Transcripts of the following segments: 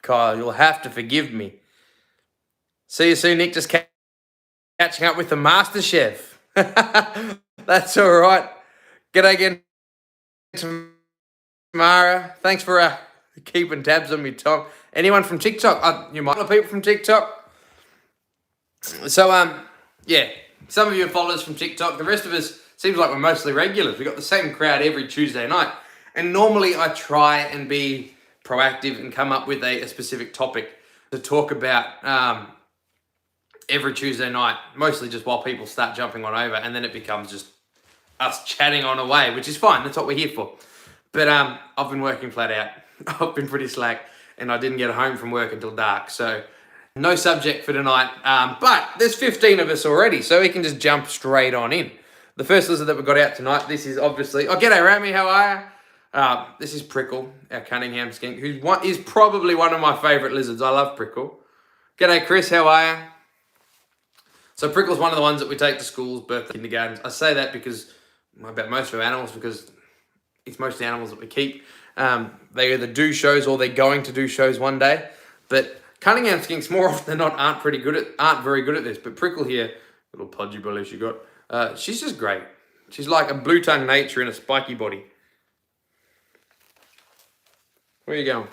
Kyle. You'll have to forgive me. See you soon, Nick. Just catching up with the Master Chef. That's all right. G'day again, Tamara. Thanks for keeping tabs on me, Tom. Anyone from TikTok? You might know people from TikTok. So, yeah, some of you are followers from TikTok. The rest of us seems like we're mostly regulars. We've got the same crowd every Tuesday night. And normally I try and be proactive and come up with a specific topic to talk about every Tuesday night, mostly just while people start jumping on over, and then it becomes just us chatting on away, which is fine. That's what we're here for. But I've been working flat out. I've been pretty slack, and I didn't get home from work until dark, so no subject for tonight. But there's 15 of us already, so we can just jump straight on in. The first lizard that we got out tonight, this is obviously... Oh, g'day, Rami, how are you? This is Prickle, our Cunningham skink, who is probably one of my favourite lizards. I love Prickle. G'day, Chris, how are you? So Prickle's one of the ones that we take to schools, birthday, kindergartens. I say that because, about most of our animals, because it's mostly animals that we keep. They either do shows or they're going to do shows one day. But Cunningham skinks, more often than not, aren't very good at this. But Prickle here, little podgy belly she got, she's just great. She's like a blue-tongued nature in a spiky body. Where are you going?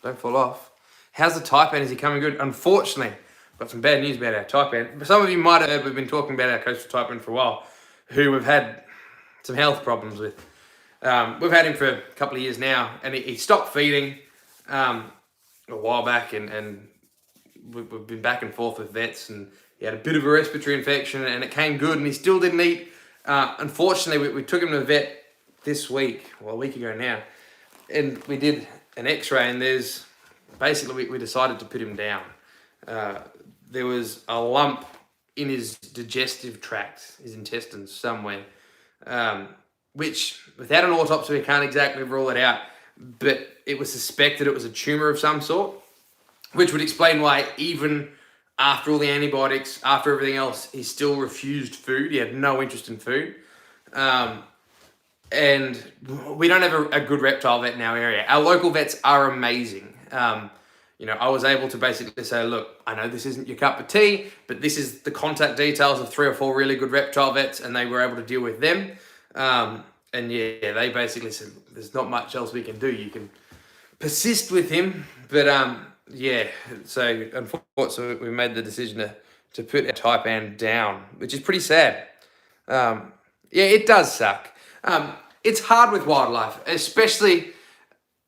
Don't fall off. How's the taipan? Is he coming good? Unfortunately, got some bad news about our taipan. Some of you might have heard we've been talking about our coastal taipan for a while, who we've had some health problems with. We've had him for a couple of years now, and he stopped feeding a while back, and we've been back and forth with vets, and he had a bit of a respiratory infection, and it came good, and he still didn't eat. Unfortunately, we took him to the vet this week, well, a week ago now, and we did an x-ray, and there's basically we decided to put him down. There was a lump in his digestive tract, his intestines somewhere, which without an autopsy we can't exactly rule it out, but it was suspected it was a tumour of some sort, which would explain why even after all the antibiotics, after everything else, he still refused food. He had no interest in food. And we don't have a good reptile vet in our area. Our local vets are amazing. I was able to basically say, look, I know this isn't your cup of tea, but this is the contact details of 3 or 4 really good reptile vets, and they were able to deal with them. And yeah, they basically said, there's not much else we can do. You can persist with him, but yeah. So unfortunately, we made the decision to put our taipan down, which is pretty sad. Yeah, it does suck. It's hard with wildlife, especially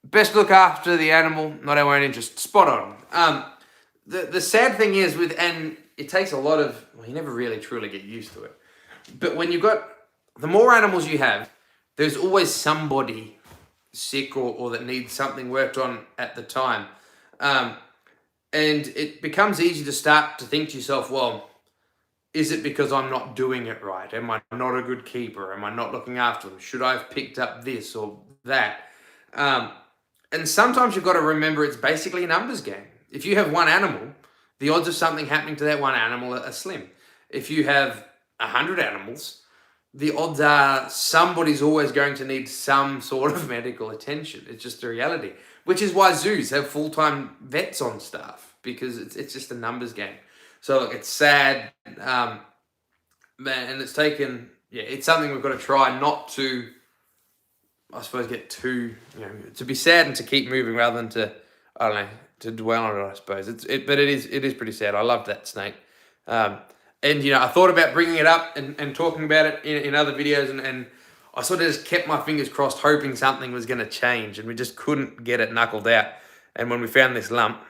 best look after the animal, not our own interest. Spot on. The sad thing is and it takes a lot of, well, you never really truly get used to it. But when you've got, the more animals you have, there's always somebody sick or that needs something worked on at the time. And it becomes easy to start to think to yourself, well, is it because I'm not doing it right? Am I not a good keeper? Am I not looking after them? Should I have picked up this or that? And sometimes you've got to remember it's basically a numbers game. If you have one animal, the odds of something happening to that one animal are slim. If you have 100 animals, the odds are somebody's always going to need some sort of medical attention. It's just a reality, which is why zoos have full-time vets on staff, because it's just a numbers game. So look, it's sad, man, and it's taken, it's something we've got to try not to, I suppose, get too, to be sad and to keep moving rather than to, I don't know, to dwell on it, I suppose. But it is pretty sad. I love that snake. And, I thought about bringing it up and talking about it in other videos, and I sort of just kept my fingers crossed, hoping something was going to change, and we just couldn't get it knuckled out. And when we found this lump,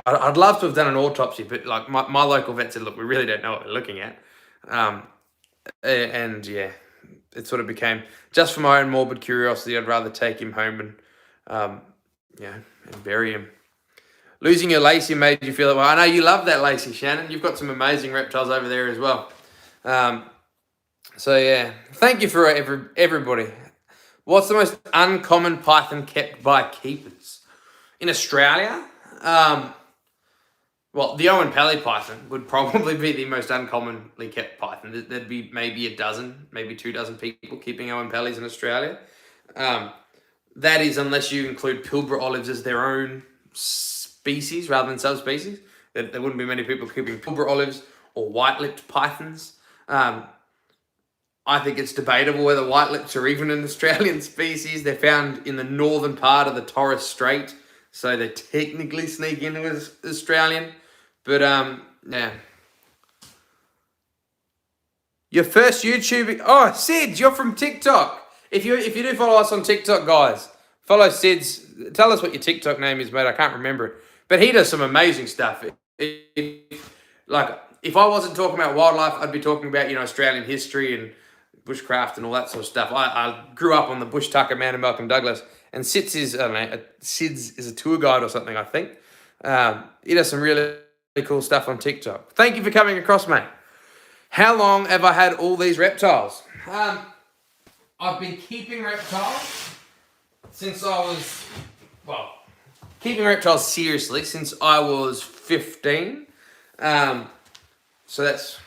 I'd love to have done an autopsy, but like my local vet said, look, we really don't know what we're looking at. And yeah, it sort of became, just for my own morbid curiosity, I'd rather take him home and bury him. Losing your Lacey made you feel it. Well, I know you love that Lacey, Shannon. You've got some amazing reptiles over there as well. So yeah, thank you for everybody. What's the most uncommon python kept by keepers? In Australia? Well, the Owen Pally python would probably be the most uncommonly kept python. There'd be maybe a dozen, maybe 2 dozen people keeping Owen Pallies in Australia. That is, unless you include Pilbara olives as their own species rather than subspecies. There wouldn't be many people keeping Pilbara olives or white-lipped pythons. I think it's debatable whether white-lips are even an Australian species. They're found in the northern part of the Torres Strait, so they technically sneak into as Australian. But yeah. Your first YouTube. Oh, Sids, you're from TikTok. If you do follow us on TikTok, guys, follow Sids. Tell us what your TikTok name is, mate. I can't remember it, but he does some amazing stuff. Like, if I wasn't talking about wildlife, I'd be talking about, Australian history and bushcraft and all that sort of stuff. I grew up on the Bush Tucker Man and Malcolm Douglas, and Sids is, I don't know, Sids is a tour guide or something, I think. He does some really cool stuff on TikTok. Thank you for coming across, mate. How long have I had all these reptiles? I've been keeping reptiles since I was, keeping reptiles seriously since I was 15. So that's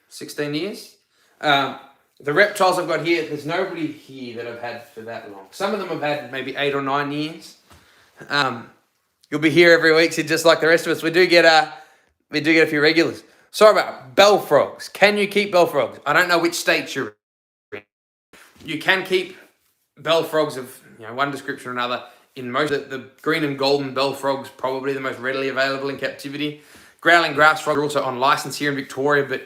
16 years. The reptiles I've got here, there's nobody here that I've had for that long. Some of them have had maybe 8 or 9 years. You'll be here every week, so just like the rest of us. We do get a few regulars. Sorry about bell frogs. Can you keep bell frogs? I don't know which states you're in. You can keep bell frogs of one description or another. In most of the green and golden bell frogs, probably the most readily available in captivity. Growling grass frogs are also on license here in Victoria, but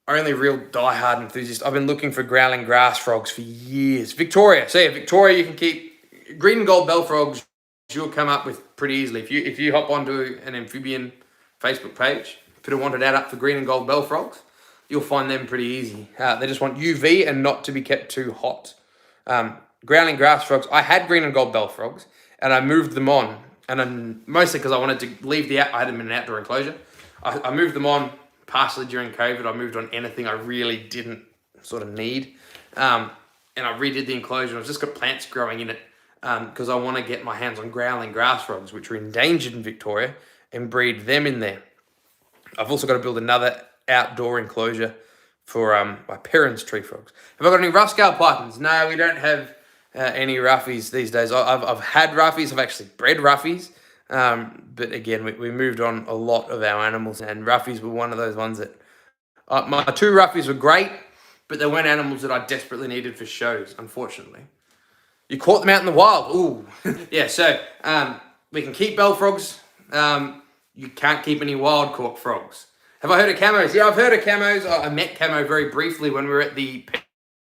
only real diehard enthusiasts. I've been looking for growling grass frogs for years. Victoria, Victoria, you can keep green and gold bell frogs. You'll come up with pretty easily if you hop onto an amphibian Facebook page. Put a wanted ad up for green and gold bell frogs, you'll find them pretty easy. They just want UV and not to be kept too hot. Growling grass frogs, I had green and gold bell frogs, and I moved them on, and mostly because I wanted to leave I had them in an outdoor enclosure. I moved them on partially during COVID. I moved on anything I really didn't sort of need, and I redid the enclosure. I've just got plants growing in it because I want to get my hands on growling grass frogs, which are endangered in Victoria, and breed them in there. I've also got to build another outdoor enclosure for my parents' tree frogs. Have I got any rough-scale pythons? No, we don't have any roughies these days. I've had roughies. I've actually bred roughies. But again, we moved on a lot of our animals, and roughies were one of those ones that... my 2 roughies were great, but they weren't animals that I desperately needed for shows, unfortunately. You caught them out in the wild. Ooh. Yeah, so we can keep bell frogs. You can't keep any wild caught frogs. Have I heard of camos? Yeah, I've heard of camos. I met Camo very briefly when we were at the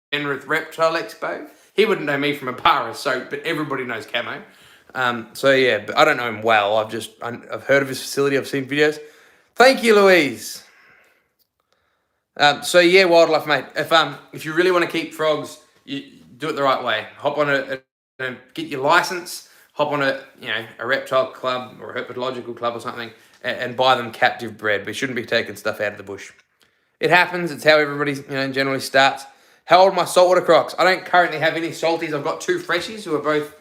Penrith Reptile Expo. He wouldn't know me from a bar of soap, but everybody knows Camo. So yeah, but I don't know him well. I've heard of his facility. I've seen videos. Thank you, Louise. So yeah, wildlife, mate. If you really want to keep frogs, you do it the right way. Hop on get your license. Hop on a reptile club or a herpetological club or something and buy them captive bred. We shouldn't be taking stuff out of the bush. It happens. It's how everybody generally starts. How old are my saltwater crocs? I don't currently have any salties. I've got 2 freshies who are both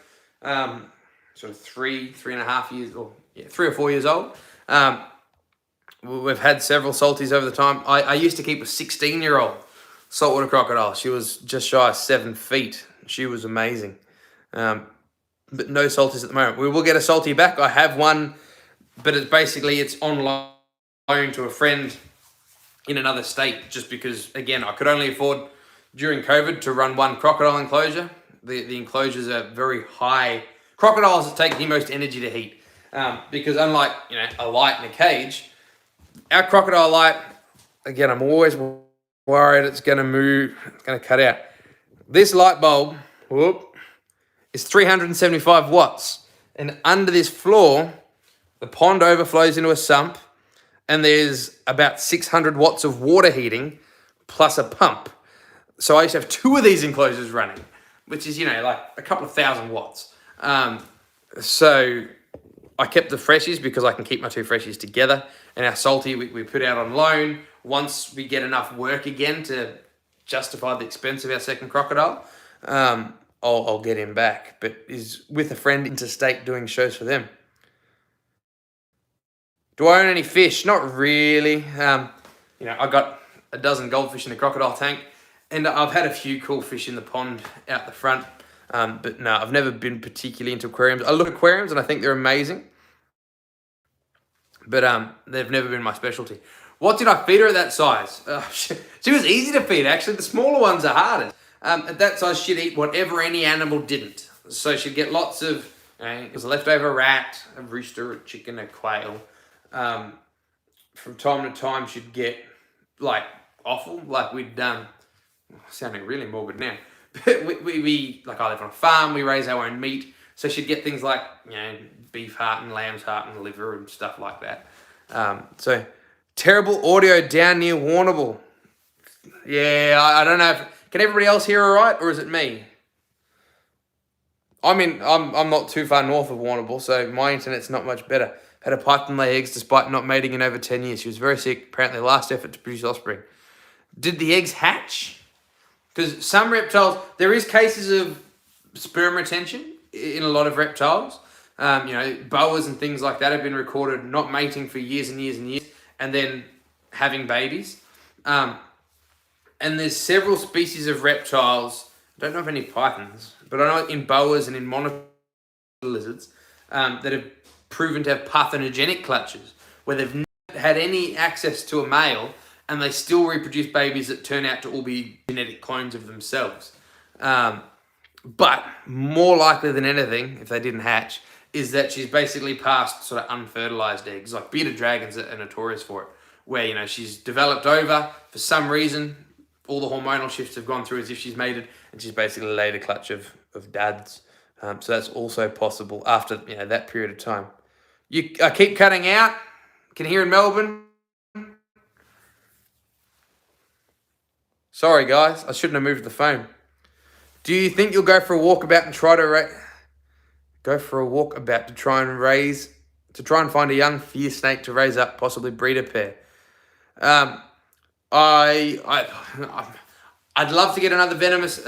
sort of 3.5 years, or 3 or 4 years old. We've had several salties over the time. I used to keep a 16-year-old saltwater crocodile. She was just shy of 7 feet. She was amazing. But no salties at the moment. We will get a salty back. I have one, but it's on loan to a friend in another state, just because, again, I could only afford during COVID to run 1 crocodile enclosure. The enclosures are very high. Crocodiles take the most energy to heat because unlike a light in a cage, our crocodile light, again, I'm always worried it's going to move, it's going to cut out. This light bulb, is 375 watts. And under this floor, the pond overflows into a sump, and there's about 600 watts of water heating plus a pump. So I used to have 2 of these enclosures running, which is, like a couple of thousand watts. So I kept the freshies because I can keep my 2 freshies together. And our salty, we put out on loan once we get enough work again to justify the expense of our second crocodile. I'll get him back, but is with a friend interstate doing shows for them. Do I own any fish? Not really. I got a dozen goldfish in the crocodile tank, and I've had a few cool fish in the pond out the front. But no, I've never been particularly into aquariums. I look at aquariums and I think they're amazing, but they've never been my specialty. What did I feed her at that size? She was easy to feed, actually. The smaller ones are harder. At that size, she'd eat whatever any animal didn't. So she'd get lots of, it was a leftover rat, a rooster, a chicken, a quail. From time to time, she'd get, like, offal, like we'd done. Sounding really morbid now. But we like, I live on a farm, we raise our own meat. So she'd get things like, beef heart and lamb's heart and liver and stuff like that. So, terrible audio down near Warrnambool. Yeah, I don't know can everybody else hear all right, or is it me? I'm not too far north of Warrnambool, so my internet's not much better. Had a python lay eggs despite not mating in over 10 years. She was very sick, apparently last effort to produce offspring. Did the eggs hatch? Because some reptiles, there is cases of sperm retention in a lot of reptiles. Boas and things like that have been recorded not mating for years and years and years, and then having babies. And there's several species of reptiles, I don't know of any pythons, but I know in boas and in monitor lizards that have proven to have parthenogenic clutches, where they've never had any access to a male, and they still reproduce babies that turn out to all be genetic clones of themselves. But more likely than anything, if they didn't hatch, is that she's basically passed sort of unfertilized eggs. Like bearded dragons are notorious for it, where, she's developed ova for some reason. All the hormonal shifts have gone through as if she's mated, and she's basically laid a clutch of dads. So that's also possible after that period of time. I keep cutting out. Can you hear in Melbourne? Sorry, guys. I shouldn't have moved the phone. Do you think you'll go for a walkabout and try to try and find a young fierce snake to raise up, possibly breed a pair? I'd love to get another venomous,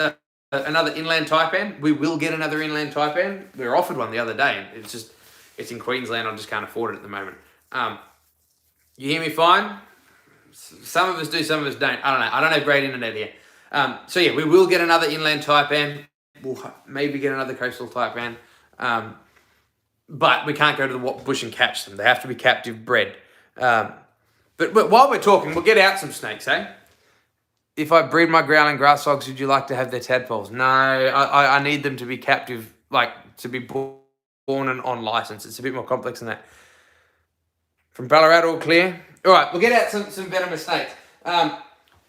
another inland taipan. We will get another inland taipan. We were offered one the other day, and it's in Queensland. I just can't afford it at the moment. You hear me fine? Some of us do, some of us don't. I don't know. I don't have great internet here. So yeah, we will get another inland taipan. We'll maybe get another coastal taipan. But we can't go to the bush and catch them. They have to be captive bred. But while we're talking, we'll get out some snakes, eh? If I breed my growling grass hogs, would you like to have their tadpoles? No, I need them to be captive, like to be born and on license. It's a bit more complex than that. From Ballarat, all clear? All right, we'll get out some venomous snakes. Who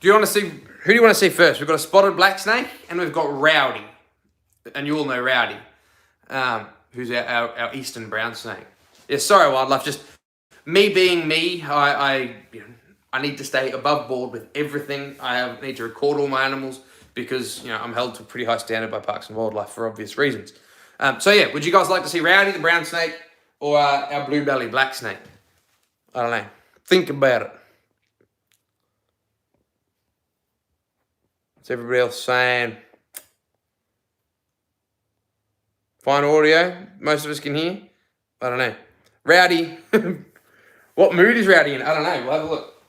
do you want to see first? We've got a spotted black snake, and we've got Rowdy. And you all know Rowdy, who's our eastern brown snake. Yeah, sorry, wildlife. Just me being me, I need to stay above board with everything. I need to record all my animals because I'm held to a pretty high standard by Parks and Wildlife for obvious reasons. So yeah, would you guys like to see Rowdy, the brown snake, or our blue belly black snake? I don't know. Think about it. What's everybody else saying? Fine audio. Most of us can hear. I don't know. Rowdy. What mood is Rowdy in? I don't know. We'll have a look.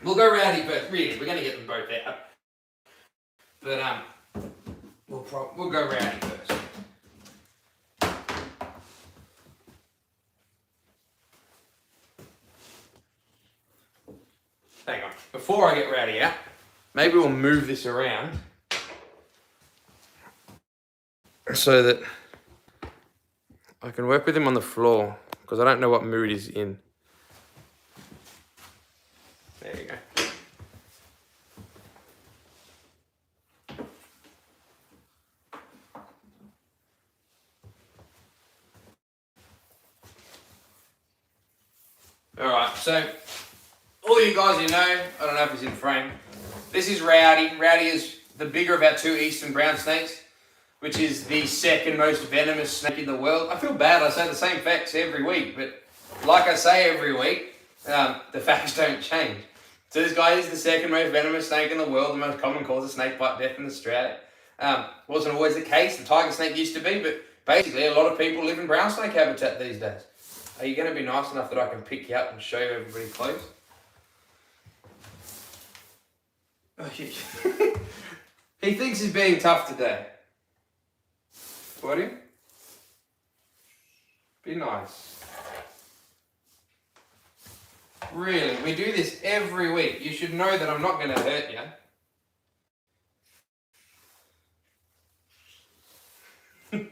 We'll go Rowdy first. Really, we're going to get them both out. But we'll go Rowdy first. Hang on. Before I get Rowdy out, maybe we'll move this around so that I can work with him on the floor, because I don't know what mood he's in. There you go. Alright, so all you guys I don't know if he's in frame. This is Rowdy. Rowdy is the bigger of our two eastern brown snakes, which is the second most venomous snake in the world. I feel bad, I say the same facts every week, but like I say every week, the facts don't change. So this guy is the second most venomous snake in the world, the most common cause of snake bite death in Australia. Wasn't always the case. The tiger snake used to be, but basically a lot of people live in brown snake habitat these days. Are you going to be nice enough that I can pick you up and show you everybody close? Oh, he thinks he's being tough today. squatting. Be nice. Really, we do this every week. You should know that I'm not going to hurt you. You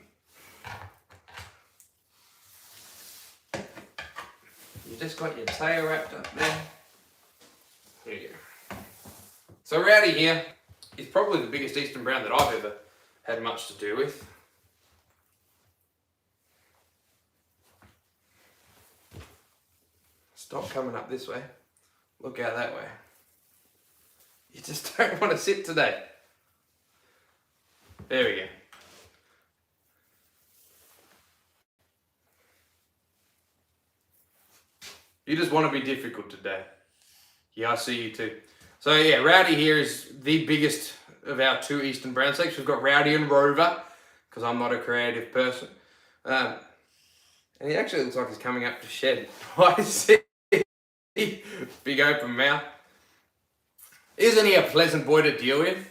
just got your tail wrapped up there. There you go. So Rowdy here is probably the biggest Eastern Brown that I've ever had much to do with. Stop coming up this way. Look out that way. You just don't want to sit today. There we go. You just want to be difficult today. Yeah, I see you too. So yeah, Rowdy here is the biggest of our two Eastern Brown snakes. We've got Rowdy and Rover, because I'm not a creative person. And he actually looks like he's coming up to shed. I see. Big open mouth. Isn't he a pleasant boy to deal with?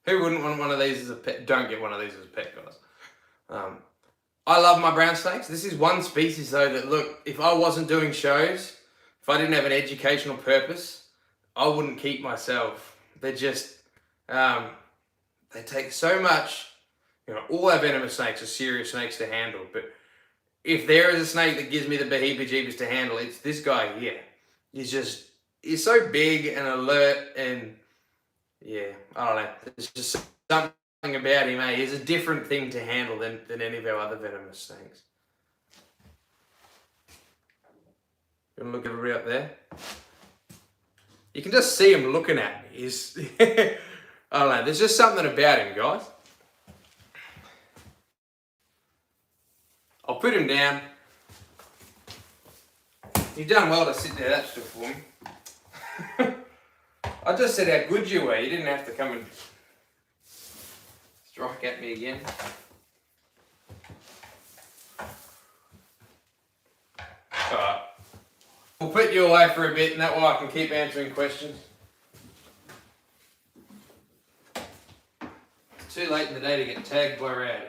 Who wouldn't want one of these as a pet? Don't get one of these as a pet, guys. I love my brown snakes. This is one species though that, look, if I wasn't doing shows, if I didn't have an educational purpose, I wouldn't keep myself. They're just, they take so much, you know, all our venomous snakes are serious snakes to handle, but if there is a snake that gives me the beheebie-jeebies to handle, it's this guy here. He's so big and alert, and yeah, I don't know. There's just something about him, eh? He's a different thing to handle than any of our other venomous snakes. You want to look everybody up there? You can just see him looking at me. He's, I don't know, there's just something about him, guys. I'll put him down. You've done well to sit there, that's just for me. I just said how good you were. You didn't have to come and strike at me again. Alright. We'll put you away for a bit, and that way I can keep answering questions. It's too late in the day to get tagged by Rowdy.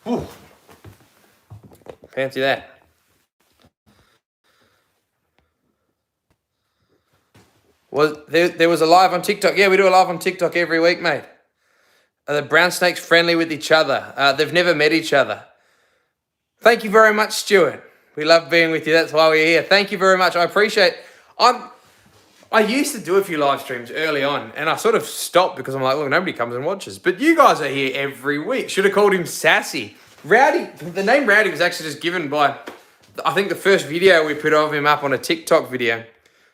Whew. Fancy that. Well, there was a live on TikTok. Yeah, we do a live on TikTok every week, mate. Are the brown snakes friendly with each other? They've never met each other. Thank you very much, Stuart. We love being with you. That's why we're here. Thank you very much. I appreciate. I used to do a few live streams early on, and I sort of stopped because I'm like, look, nobody comes and watches. But you guys are here every week. Should have called him Sassy. Rowdy, the name Rowdy was actually just given by, I think the first video we put of him up on a TikTok video.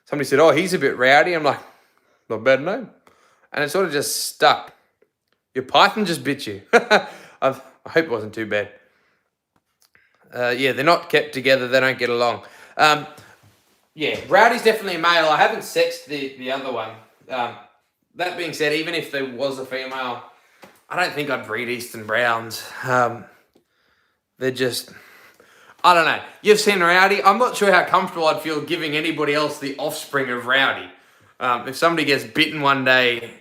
Somebody said, oh, he's a bit rowdy. I'm like, not a bad name. And it sort of just stuck. Your python just bit you. I hope it wasn't too bad. Yeah, they're not kept together. They don't get along. Yeah, Rowdy's definitely a male. I haven't sexed the other one. That being said, even if there was a female, I don't think I'd breed Eastern Browns. They're just, I don't know. You've seen Rowdy. I'm not sure how comfortable I'd feel giving anybody else the offspring of Rowdy. If somebody gets bitten one day,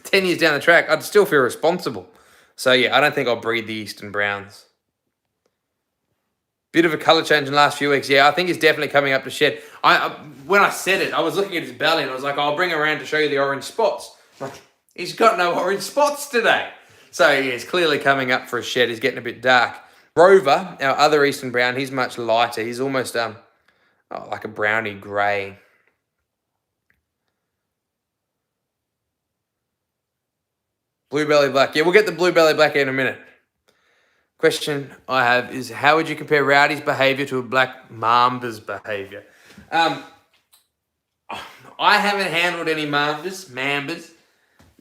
10 years down the track, I'd still feel responsible. So yeah, I don't think I'll breed the Eastern Browns. Bit of a colour change in the last few weeks. Yeah, I think he's definitely coming up to shed. When I said it, I was looking at his belly and I was like, I'll bring him around to show you the orange spots. Like, he's got no orange spots today. So yeah, he's clearly coming up for a shed. He's getting a bit dark. Rover, our other Eastern Brown, he's much lighter. He's almost like a browny grey. Blue belly black. Yeah, we'll get the blue belly black in a minute. Question I have is, how would you compare Rowdy's behaviour to a black mamba's behaviour? I haven't handled any mambas.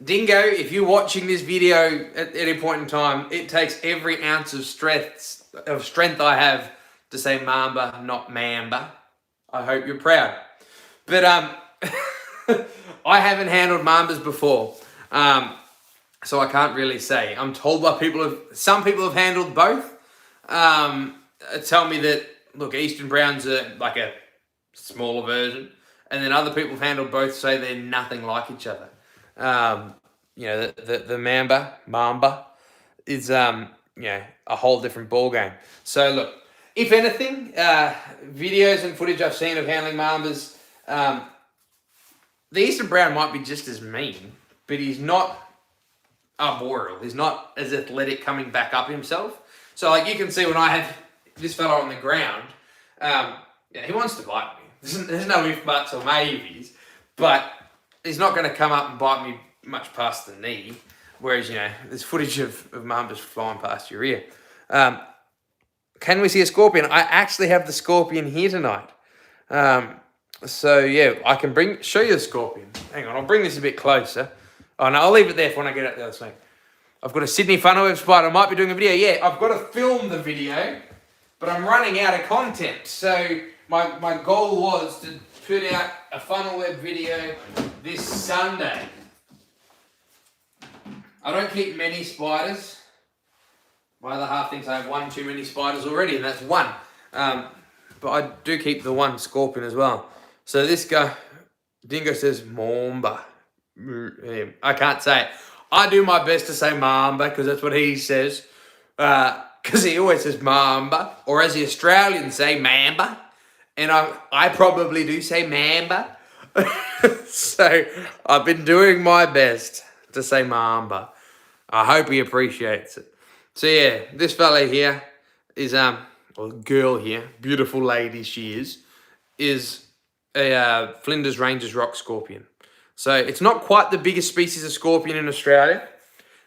Dingo, if you're watching this video at any point in time, it takes every ounce of strength I have to say mamba, not mamba. I hope you're proud. But I haven't handled mambas before. So I can't really say. I'm told by some people have handled both. Tell me that, look, Eastern Browns are like a smaller version. And then other people who've handled both say they're nothing like each other. You know, the Mamba is, you know, a whole different ball game. So look, if anything, videos and footage I've seen of handling Mambas, the Eastern Brown might be just as mean, but he's not arboreal. He's not as athletic coming back up himself. So like you can see when I have this fella on the ground, yeah, he wants to bite me. There's no if, buts, or maybes, but he's not going to come up and bite me much past the knee. Whereas, you know, there's footage of Mambas flying past your ear. Can we see a scorpion? I actually have the scorpion here tonight. So yeah, I can show you the scorpion. Hang on, I'll bring this a bit closer. Oh no, I'll leave it there for when I get out the other side. I've got a Sydney funnel spider. I might be doing a video. Yeah, I've got to film the video, but I'm running out of content. So my goal was to put out a funnel web video this Sunday. I don't keep many spiders. My other half thinks I have one too many spiders already, and that's one. But I do keep the one scorpion as well. So this guy, Dingo says Mamba. I can't say it. I do my best to say Mamba because that's what he says. Because he always says Mamba, or as the Australians say, Mamba. And I probably do say Mamba. So I've been doing my best to say Mamba. I hope he appreciates it. So yeah, this fella here is or girl here, beautiful lady she is a Flinders Ranges rock scorpion. So it's not quite the biggest species of scorpion in Australia,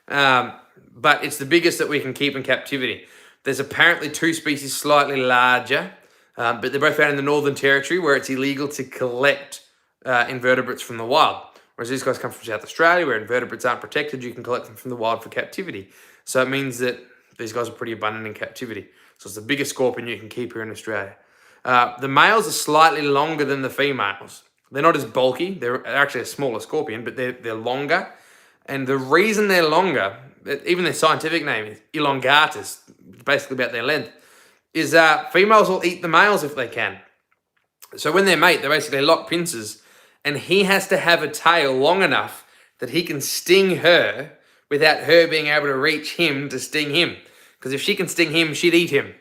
but it's the biggest that we can keep in captivity. There's apparently 2 species slightly larger, but they're both found in the Northern Territory where it's illegal to collect invertebrates from the wild. Whereas these guys come from South Australia where invertebrates aren't protected, you can collect them from the wild for captivity. So it means that these guys are pretty abundant in captivity. So it's the biggest scorpion you can keep here in Australia. The males are slightly longer than the females. They're not as bulky. They're actually a smaller scorpion, but they're longer. And the reason they're longer, even their scientific name is elongatus, basically about their length, is females will eat the males if they can. So when they mate, they basically lock pincers, and he has to have a tail long enough that he can sting her without her being able to reach him to sting him. Because if she can sting him, she'd eat him.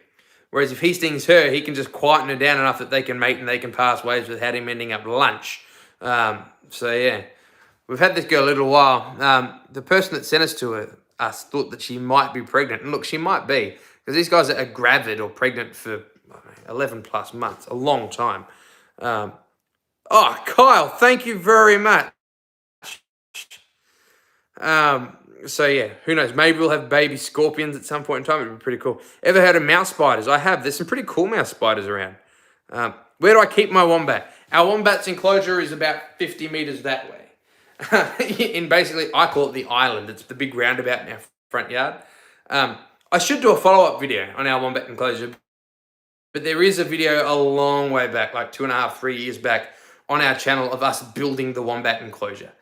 Whereas if he stings her, he can just quieten her down enough that they can mate and they can pass ways without him ending up lunch. So yeah, we've had this girl a little while. The person that sent us to us thought that she might be pregnant. And look, she might be. Because these guys are gravid or pregnant for 11 plus months, a long time. Oh, Kyle, thank you very much. So yeah, who knows? Maybe we'll have baby scorpions at some point in time. It'd be pretty cool. Ever heard of mouse spiders? I have. There's some pretty cool mouse spiders around. Where do I keep my wombat? Our wombat's enclosure is about 50 meters that way. In basically, I call it the island. It's the big roundabout in our front yard. I should do a follow-up video on our wombat enclosure, but there is a video a long way back, like 2.5, 3 years back, on our channel of us building the wombat enclosure.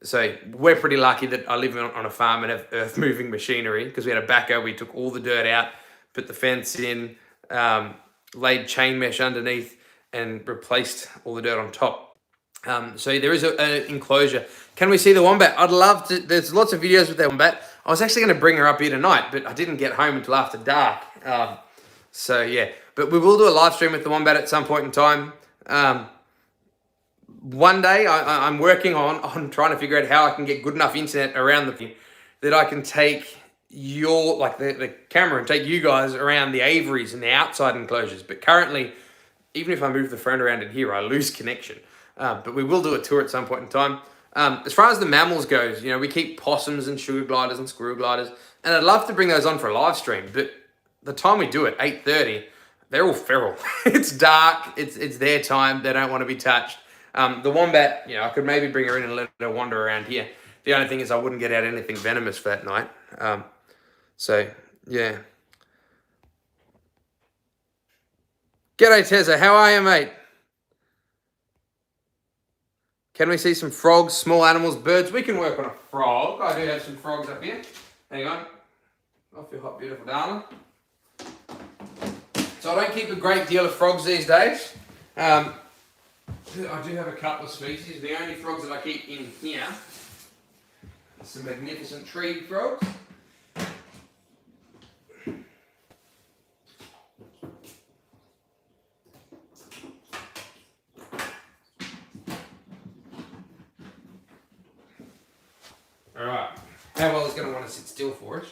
So we're pretty lucky that I live on a farm and have earth-moving machinery because we had a backhoe. We took all the dirt out, put the fence in, laid chain mesh underneath, and replaced all the dirt on top. So there is an enclosure. Can we see the wombat? I'd love to. There's lots of videos with that wombat. I was actually going to bring her up here tonight, but I didn't get home until after dark. So yeah, but we will do a live stream with the wombat at some point in time. One day I'm working on trying to figure out how I can get good enough internet around the thing that I can take the camera and take you guys around the aviaries and the outside enclosures. But currently, even if I move the phone around in here, I lose connection. But we will do a tour at some point in time. As far as the mammals goes, you know, we keep possums and sugar gliders and squirrel gliders, and I'd love to bring those on for a live stream. But the time we do it, 8:30, they're all feral. It's dark. It's their time. They don't want to be touched. The wombat, you know, I could maybe bring her in and let her wander around here. The only thing is I wouldn't get out anything venomous for that night. So, yeah. G'day, Tezza. How are you, mate? Can we see some frogs, small animals, birds? We can work on a frog. I do have some frogs up here. Hang on. Off your beautiful darling. So I don't keep a great deal of frogs these days. I do have a couple of species. The only frogs that I keep in here are some magnificent tree frogs. Alright, how well is going to want to sit still for us?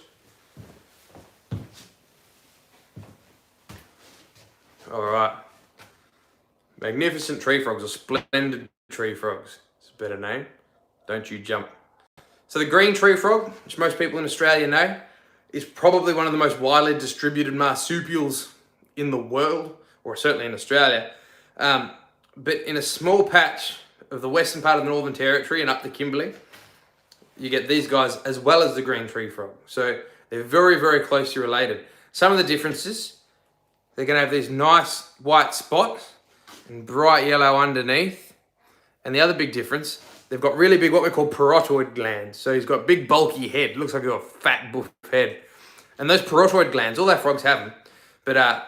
Alright. Magnificent tree frogs, or splendid tree frogs. It's a better name. Don't you jump. So the green tree frog, which most people in Australia know, is probably one of the most widely distributed marsupials in the world, or certainly in Australia. But in a small patch of the western part of the Northern Territory and up the Kimberley, you get these guys as well as the green tree frog. So they're very, very closely related. Some of the differences, they're going to have these nice white spots and bright yellow underneath. And the other big difference, they've got really big, what we call parotoid glands. So he's got big bulky head, looks like he's got a fat buff head. And those parotoid glands, all our frogs have them. But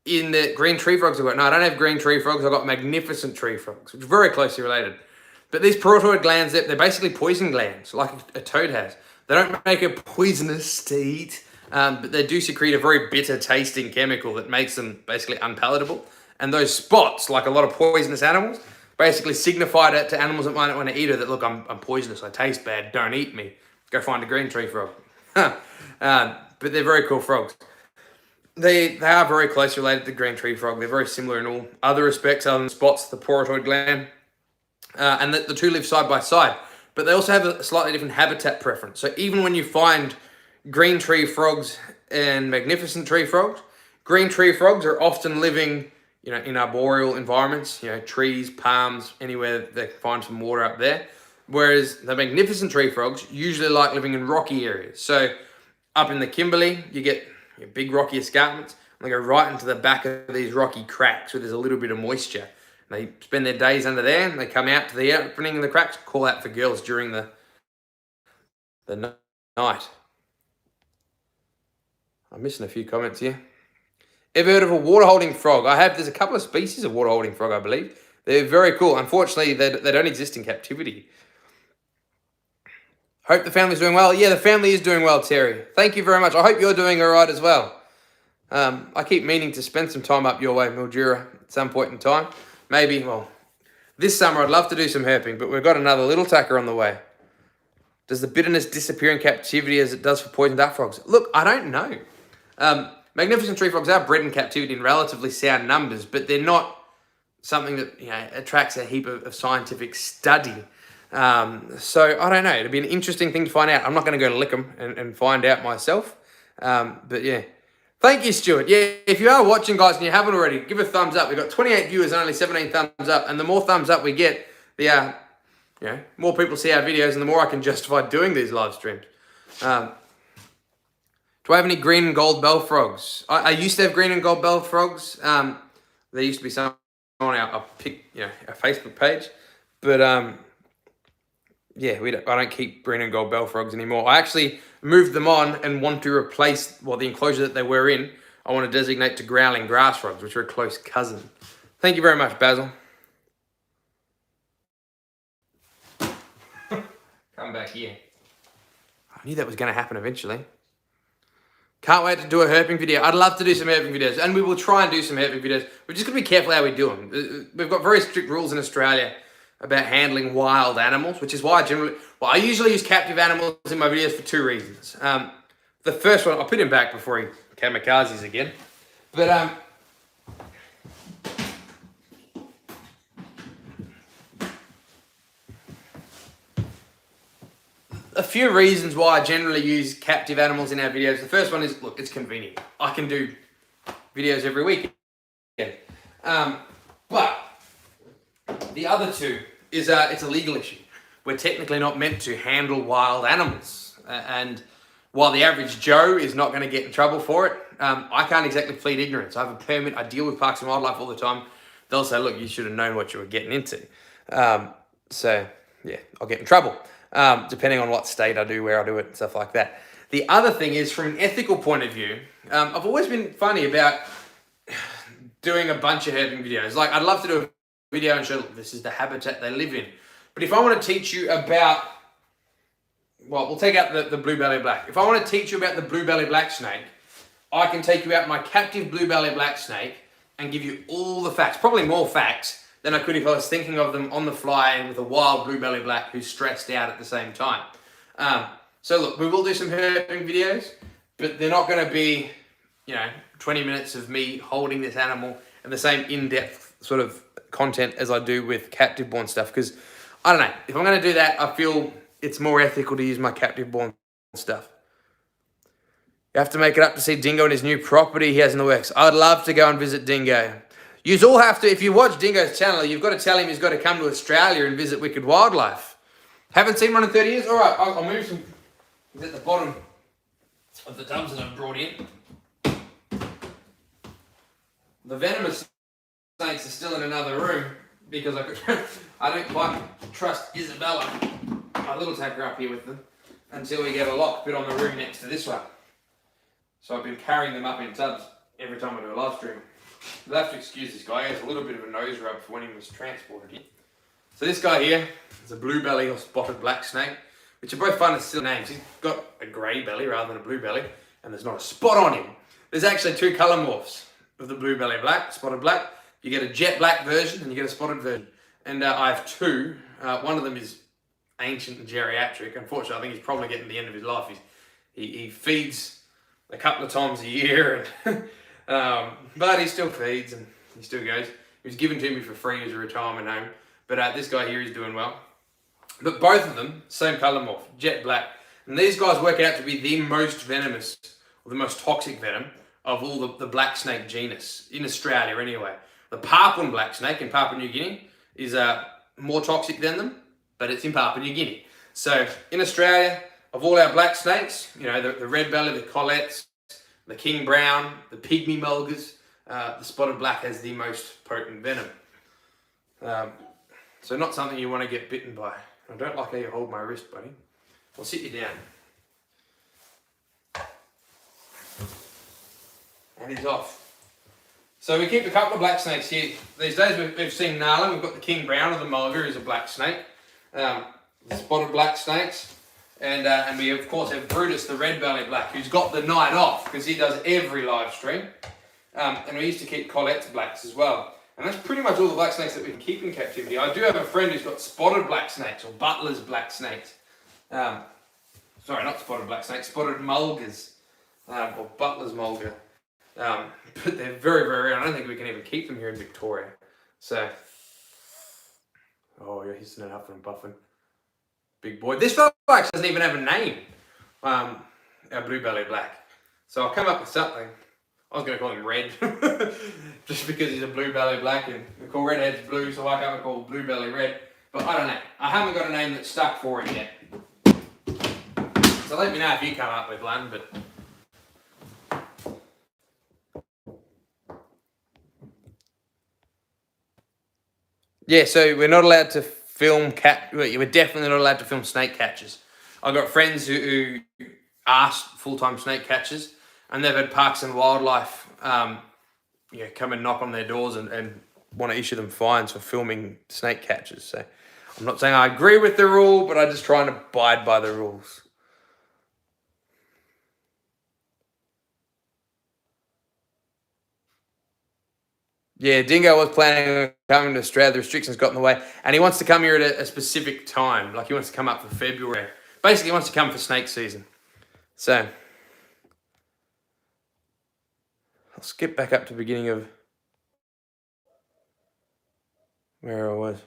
in the green tree frogs, I've got, no, I don't have green tree frogs, I've got magnificent tree frogs, which are very closely related. But these parotoid glands, they're basically poison glands, like a toad has. They don't make it poisonous to eat, but they do secrete a very bitter tasting chemical that makes them basically unpalatable. And those spots, like a lot of poisonous animals, basically signify to animals that might want to eat it that, look, I'm poisonous, I taste bad, don't eat me. Go find a green tree frog. But they're very cool frogs. They are very closely related to the green tree frog. They're very similar in all other respects, other than spots, the parotoid gland. And the two live side by side. But they also have a slightly different habitat preference. So even when you find green tree frogs and magnificent tree frogs, green tree frogs are often living, in arboreal environments, trees, palms, anywhere they can find some water up there. Whereas the magnificent tree frogs usually like living in rocky areas. So up in the Kimberley, you get big rocky escarpments, and they go right into the back of these rocky cracks where there's a little bit of moisture. They spend their days under there, and they come out to the opening of the cracks, call out for girls during the night. I'm missing a few comments here. Ever heard of a water-holding frog? There's a couple of species of water-holding frog, I believe. They're very cool. Unfortunately, they don't exist in captivity. Hope the family's doing well. Yeah, the family is doing well, Terry. Thank you very much. I hope you're doing all right as well. I keep meaning to spend some time up your way, Mildura, at some point in time. Maybe, this summer I'd love to do some herping, but we've got another little tacker on the way. Does the bitterness disappear in captivity as it does for poisoned duck frogs? Look, I don't know. Magnificent tree frogs are bred in captivity in relatively sound numbers, but they're not something that attracts a heap of scientific study. So I don't know. It'd be an interesting thing to find out. I'm not going to go lick them and find out myself. But yeah. Thank you, Stuart. Yeah, if you are watching, guys, and you haven't already, give a thumbs up. We've got 28 viewers and only 17 thumbs up. And the more thumbs up we get, the more people see our videos and the more I can justify doing these live streams. Do I have any green and gold bell frogs? I used to have green and gold bell frogs. There used to be some on our Facebook page. But I don't keep green and gold bell frogs anymore. I actually moved them on and want to replace the enclosure that they were in. I want to designate to growling grass frogs, which are a close cousin. Thank you very much, Basil. Come back here. I knew that was going to happen eventually. Can't wait to do a herping video. I'd love to do some herping videos, and we will try and do some herping videos. We're just going to be careful how we do them. We've got very strict rules in Australia about handling wild animals, which is why I usually use captive animals in my videos for two reasons. The first one, I'll put him back before he kamikazes again. But a few reasons why I generally use captive animals in our videos. The first one is, look, it's convenient. I can do videos every week. But the other two is it's a legal issue. We're technically not meant to handle wild animals. And while the average Joe is not going to get in trouble for it, I can't exactly plead ignorance. I have a permit. I deal with Parks and Wildlife all the time. They'll say, look, you should have known what you were getting into. So, yeah, I'll get in trouble, depending on what state I do, where I do it, and stuff like that. The other thing is, from an ethical point of view, I've always been funny about doing a bunch of herping videos. Like, I'd love to do a video and show, look, this is the habitat they live in. But if I want to teach you about, well, we'll take out the blue belly black. If I want to teach you about the blue belly black snake, I can take you out my captive blue belly black snake and give you all the facts, probably more facts than I could if I was thinking of them on the fly with a wild blue belly black who's stressed out at the same time. So look, we will do some herping videos, but they're not going to be, 20 minutes of me holding this animal and the same in-depth sort of content as I do with captive born stuff, because I don't know, if I'm going to do that, I feel it's more ethical to use my captive born stuff. You have to make it up to see Dingo and his new property he has in the works. I'd love to go and visit Dingo. You all have to, if you watch Dingo's channel, you've got to tell him he's got to come to Australia and visit Wicked Wildlife. Haven't seen one in 30 years? All right, I'll move some. He's at the bottom of the tubs that I've brought in. The venomous snakes are still in another room because I don't quite trust Isabella, my little tacker, up here with them until we get a lock bit on the room next to this one. So I've been carrying them up in tubs every time I do a live stream. You'll have to excuse this guy. He has a little bit of a nose rub for when he was transported here. So this guy here is a blue belly or spotted black snake, which are both fun and silly names. He's got a grey belly rather than a blue belly, and there's not a spot on him. There's actually two colour morphs of the blue belly black, spotted black. You get a jet black version and you get a spotted version. And I have two. One of them is ancient and geriatric. Unfortunately, I think he's probably getting to the end of his life. He feeds a couple of times a year, and but he still feeds and he still goes. He was given to me for free as a retirement home. But this guy here is doing well. But both of them, same colour morph, jet black. And these guys work out to be the most venomous, or the most toxic venom of all the black snake genus, in Australia anyway. The Papuan black snake in Papua New Guinea is more toxic than them, but it's in Papua New Guinea. So in Australia, of all our black snakes, the red belly, the collates, the king brown, the pygmy mulgars, the spotted black has the most potent venom. So not something you want to get bitten by. I don't like how you hold my wrist, buddy. I'll sit you down. And he's off. So we keep a couple of black snakes here. These days we've seen Nala. We've got the king brown of the mulgar, who's a black snake. The spotted black snakes. And we of course have Brutus, the red belly black, who's got the night off because he does every live stream. And we used to keep Colette's blacks as well. And that's pretty much all the black snakes that we can keep in captivity. I do have a friend who's got spotted black snakes, or Butler's black snakes. Sorry, not spotted black snakes, spotted mulgars, or Butler's mulgar. But they're very, very rare. I don't think we can even keep them here in Victoria. So, oh yeah, he's up and buffing. Big boy. This fella actually doesn't even have a name, our blue belly black. So I'll come up with something. I was going to call him Red, just because he's a blue belly black, and we call redheads blue, so why can't we call blue belly red? But I don't know. I haven't got a name that's stuck for it yet. So let me know if you come up with one, but... Yeah, so we're not allowed to film we're definitely not allowed to film snake catches. I've got friends who asked full-time snake catchers, and they've had Parks and Wildlife come and knock on their doors and want to issue them fines for filming snake catches. So I'm not saying I agree with the rule, but I just try and abide by the rules. Yeah, Dingo was planning on coming to Australia. The restrictions got in the way. And he wants to come here at a specific time. Like he wants to come up for February. Basically, he wants to come for snake season. So, I'll skip back up to the beginning of where I was.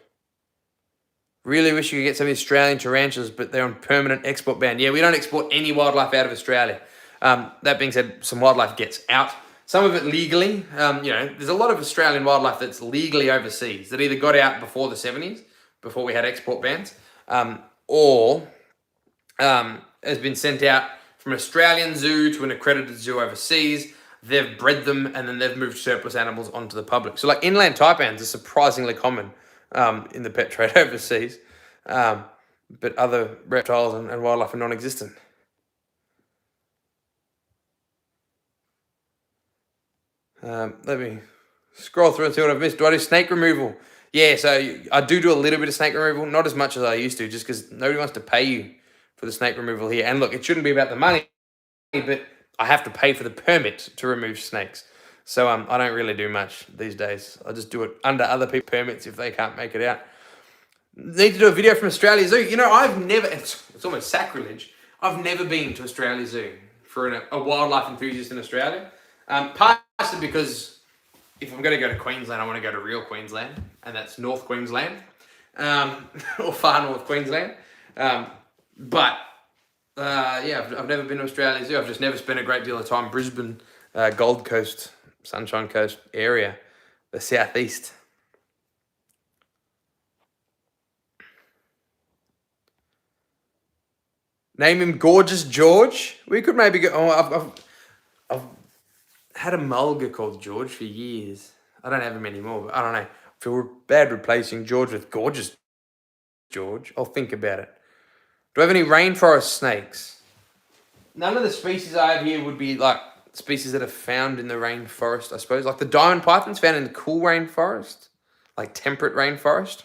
Really wish you could get some of the Australian tarantulas, but they're on permanent export ban. Yeah, we don't export any wildlife out of Australia. That being said, some wildlife gets out. Some of it legally. There's a lot of Australian wildlife that's legally overseas that either got out before the 70s, before we had export bans, or has been sent out from an Australian zoo to an accredited zoo overseas. They've bred them and then they've moved surplus animals onto the public. So like inland taipans are surprisingly common in the pet trade overseas, but other reptiles and wildlife are non-existent. Let me Scroll through and see what I've missed. Do I do snake removal? Yeah, so I do a little bit of snake removal, not as much as I used to, just because nobody wants to pay you for the snake removal here. And look, it shouldn't be about the money, but I have to pay for the permit to remove snakes. So I don't really do much these days. I just do it under other people's permits if they can't make it out. Need to do a video from Australia Zoo. You know, it's almost sacrilege. I've never been to Australia Zoo for a wildlife enthusiast in Australia. Partially because if I'm going to go to Queensland, I want to go to real Queensland, and that's North Queensland, or far North Queensland. But I've never been to Australia Zoo. I've just never spent a great deal of time in Brisbane, Gold Coast, Sunshine Coast area, the southeast. Name him Gorgeous George. We could maybe go. Oh, I've had a mulga called George for years. I don't have him anymore, but I don't know. I feel bad replacing George with Gorgeous George. I'll think about it. Do I have any rainforest snakes? None of the species I have here would be like species that are found in the rainforest, I suppose. Like the diamond python's found in the cool rainforest, like temperate rainforest.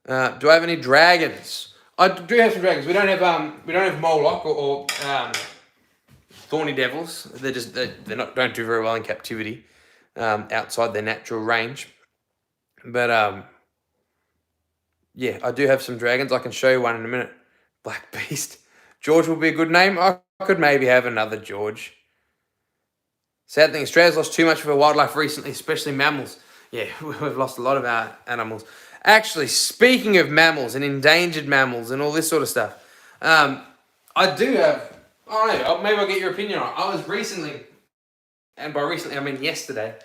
Do I have any dragons? I do have some dragons. We don't have Moloch or thorny devils. Don't do very well in captivity, outside their natural range. But I do have some dragons. I can show you one in a minute. Black Beast. George will be a good name. I could maybe have another George. Sad thing, Australia's lost too much of our wildlife recently, especially mammals. Yeah, we've lost a lot of our animals. Actually, speaking of mammals and endangered mammals and all this sort of stuff, I do have, I don't know, maybe I'll get your opinion on it. I was recently, and by recently I mean yesterday,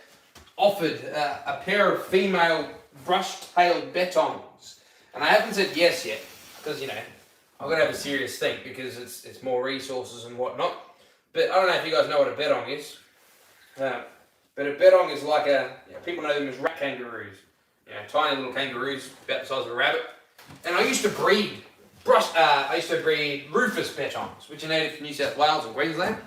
offered a pair of female brush-tailed bettongs. And I haven't said yes yet, because, you know, I've got to have a serious think, because it's more resources and whatnot. But I don't know if you guys know what a bettong is. But a bettong is like people know them as rat kangaroos. You know, tiny little kangaroos about the size of a rabbit. And I used to breed rufous bettongs, which are native to New South Wales and Queensland.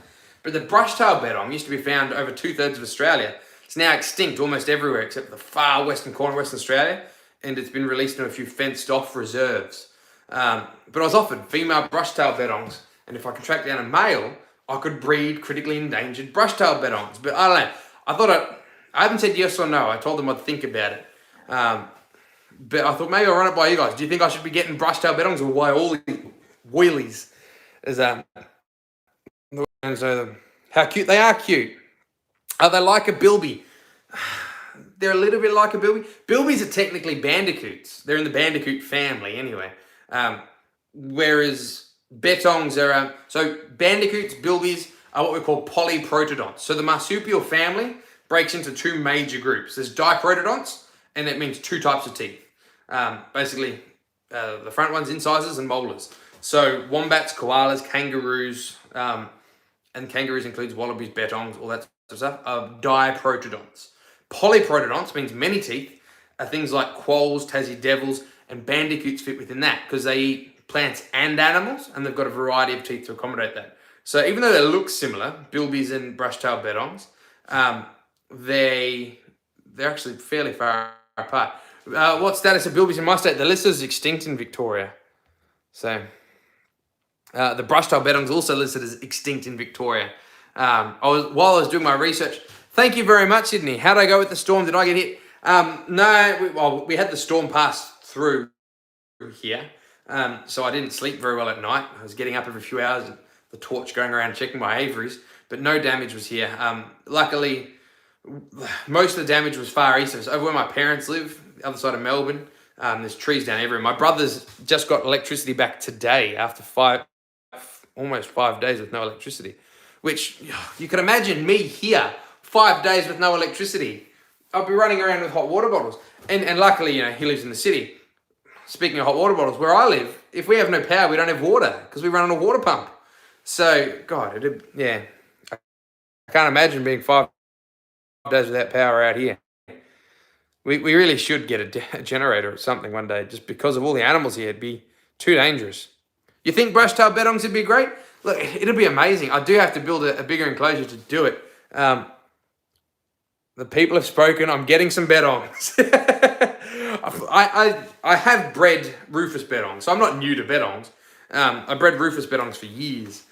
But the brush-tailed bettong used to be found over 2/3 of Australia. It's now extinct almost everywhere except the far western corner of Western Australia, and it's been released in a few fenced-off reserves. But I was offered female brush-tailed bettongs, and if I could track down a male, I could breed critically endangered brush-tailed bettongs. But I don't know. I haven't said yes or no. I told them I'd think about it. But I thought maybe I'll run it by you guys. Do you think I should be getting brush-tailed bettongs or wheelies? How cute they are. Cute. Are they like a bilby? They're a little bit like a bilby. Bilbies are technically bandicoots. They're in the bandicoot family anyway. Whereas bettongs are... so bandicoots, bilbies are what we call polyprotodonts. So the marsupial family breaks into two major groups. There's diprotodonts, and it means two types of teeth. Basically, the front ones, incisors and molars. So wombats, koalas, kangaroos, and kangaroos includes wallabies, bettongs, all that sort of stuff, are diprotodonts. Polyprotodonts means many teeth, are things like quolls, Tassie devils, and bandicoots fit within that because they eat plants and animals, and they've got a variety of teeth to accommodate that. So even though they look similar, bilbies and brush-tailed bettongs, they're actually fairly far apart. What status of bilbies in my state? The list is extinct in Victoria. So the brush-tailed bettongs also listed as extinct in Victoria. While I was doing my research. Thank you very much, Sydney. How did I go with the storm? Did I get hit? No. We had the storm pass through here, so I didn't sleep very well at night. I was getting up every few hours, and the torch going around checking my aviaries, but no damage was here. Luckily, most of the damage was far east of us. Over where my parents live, the other side of Melbourne, there's trees down everywhere. My brother's just got electricity back today after almost 5 days with no electricity, which you can imagine me here 5 days with no electricity. I'll be running around with hot water bottles. And luckily, you know, he lives in the city. Speaking of hot water bottles, where I live, if we have no power, we don't have water because we run on a water pump. So, God, I can't imagine being 5 days without power out here. We really should get a generator or something one day just because of all the animals here. It'd be too dangerous. You think brush-tailed bettongs would be great? Look, it'd be amazing. I do have to build a bigger enclosure to do it. The people have spoken. I'm getting some bedongs. I have bred Rufus bedongs, so I'm not new to bedongs. I bred Rufus bedongs for years,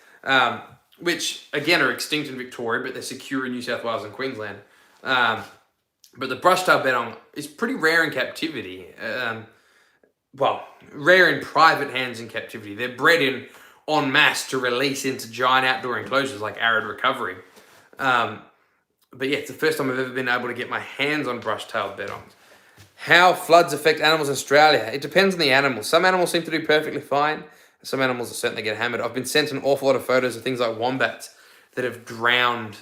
which again are extinct in Victoria, but they're secure in New South Wales and Queensland. But the brush-tailed bedong is pretty rare in captivity. Well, rare in private hands in captivity. They're bred in en masse to release into giant outdoor enclosures like arid recovery. But yeah, it's the first time I've ever been able to get my hands on brush-tailed bedongs. How floods affect animals in Australia? It depends on the animal. Some animals seem to do perfectly fine. Some animals certainly get hammered. I've been sent an awful lot of photos of things like wombats that have drowned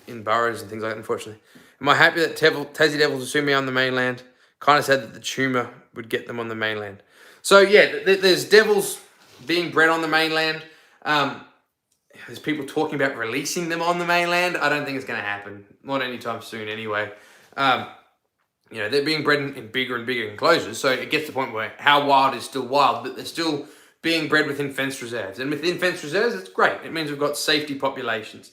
in burrows and things like that, unfortunately. Am I happy that Tassie Devils will soon be on the mainland? Kind of said that the tumour would get them on the mainland. So yeah, there's devils being bred on the mainland. There's people talking about releasing them on the mainland. I don't think it's going to happen. Not anytime soon anyway. They're being bred in bigger and bigger enclosures. So it gets to the point where how wild is still wild, but they're still being bred within fenced reserves. And within fenced reserves, it's great. It means we've got safety populations.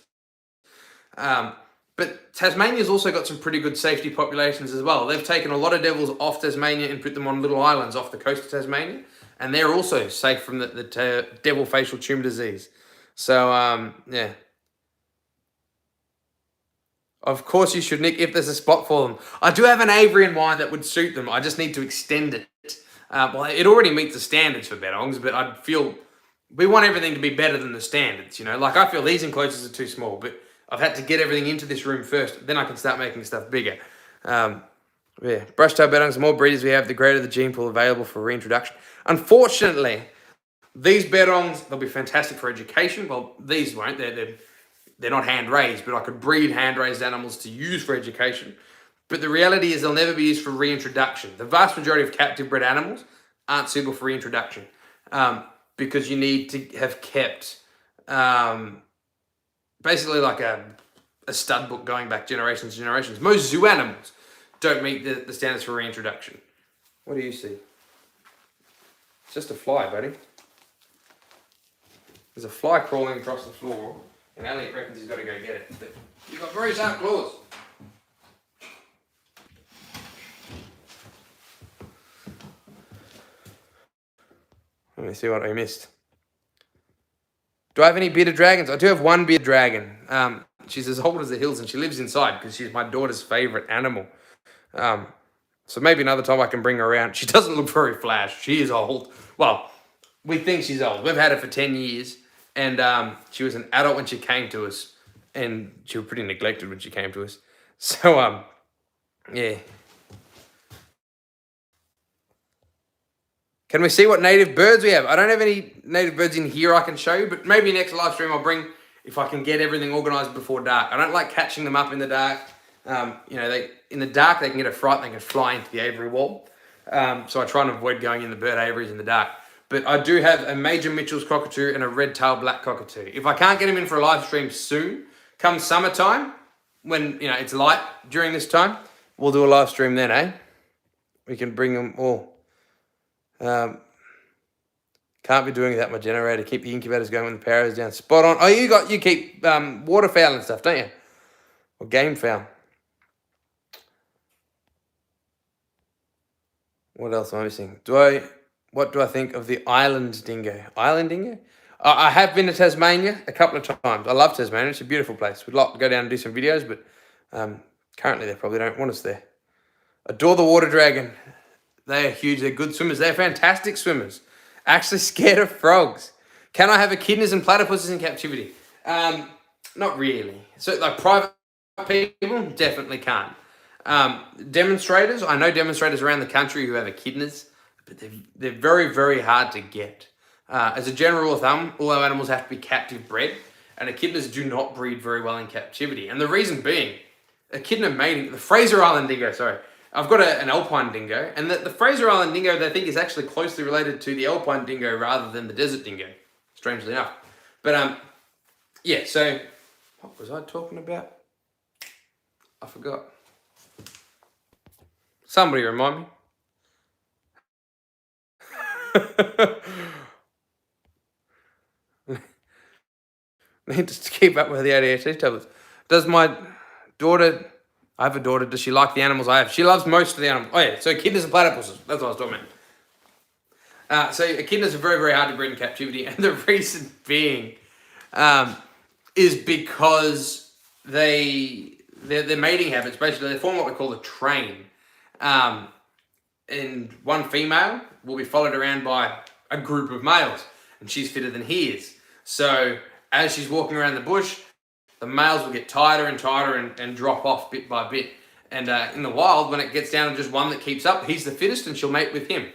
But Tasmania's also got some pretty good safety populations as well. They've taken a lot of devils off Tasmania and put them on little islands off the coast of Tasmania. And they're also safe from the devil facial tumour disease. So, yeah. Of course you should, Nick, if there's a spot for them. I do have an aviary in mind that would suit them. I just need to extend it. Well, it already meets the standards for bedongs, but I feel we want everything to be better than the standards, Like, I feel these enclosures are too small, but I've had to get everything into this room first. Then I can start making stuff bigger. Yeah, brush-tailed bedongs, the more breeders we have, the greater the gene pool available for reintroduction. Unfortunately, these bedongs, they'll be fantastic for education. Well, these won't. They're not hand-raised, but I could breed hand-raised animals to use for education. But the reality is they'll never be used for reintroduction. The vast majority of captive bred animals aren't suitable for reintroduction because you need to have kept basically like a stud book going back generations and generations. Most zoo animals don't meet the standards for reintroduction. What do you see? It's just a fly, buddy. There's a fly crawling across the floor, and Elliot reckons he's got to go get it. But you've got very sharp claws. Let me see what I missed. Do I have any bearded dragons? I do have one bearded dragon. She's as old as the hills, and she lives inside because she's my daughter's favourite animal. So maybe another time I can bring her around. She doesn't look very flash. She is old. Well, we think she's old. We've had her for 10 years, and she was an adult when she came to us, and she was pretty neglected when she came to us. So, yeah. Can we see what native birds we have? I don't have any native birds in here I can show you, but maybe next live stream I'll bring, if I can get everything organised before dark. I don't like catching them up in the dark. In the dark they can get a fright and they can fly into the aviary wall. So I try and avoid going in the bird aviaries in the dark. But I do have a major Mitchell's cockatoo and a red-tailed black cockatoo. If I can't get them in for a live stream soon, come summertime, when it's light during this time, we'll do a live stream then, eh? We can bring them all. Can't be doing without my generator. Keep the incubators going when the power is down. Spot on. Oh, you keep waterfowl and stuff, don't you? Or game fowl. What else am I missing? What do I think of the island dingo? Island dingo? I have been to Tasmania a couple of times. I love Tasmania. It's a beautiful place. We'd like to go down and do some videos, but currently they probably don't want us there. Adore the water dragon. They are huge. They're good swimmers. They're fantastic swimmers. Actually scared of frogs. Can I have echidnas and platypuses in captivity? Not really. So like private people definitely can't. Demonstrators, I know demonstrators around the country who have echidnas, but they're very, very hard to get. As a general rule of thumb, all our animals have to be captive bred, and echidnas do not breed very well in captivity. And the reason being, echidna mating, the Fraser Island dingo, sorry. I've got an alpine dingo, and the Fraser Island dingo, they think, is actually closely related to the alpine dingo rather than the desert dingo, strangely enough. But, yeah, so what was I talking about? I forgot. Somebody remind me. Need to keep up with the ADHD tablets. Does my daughter I have a daughter. Does she like the animals I have? She loves most of the animals. Oh, yeah. So echidnas and platypuses. That's what I was talking about. So echidnas are very, very hard to breed in captivity. And the reason being is because their mating habits, basically, they form what we call a train. And one female will be followed around by a group of males. And she's fitter than he is. So as she's walking around the bush, the males will get tighter and tighter and drop off bit by bit. And in the wild, when it gets down to just one that keeps up, he's the fittest and she'll mate with him.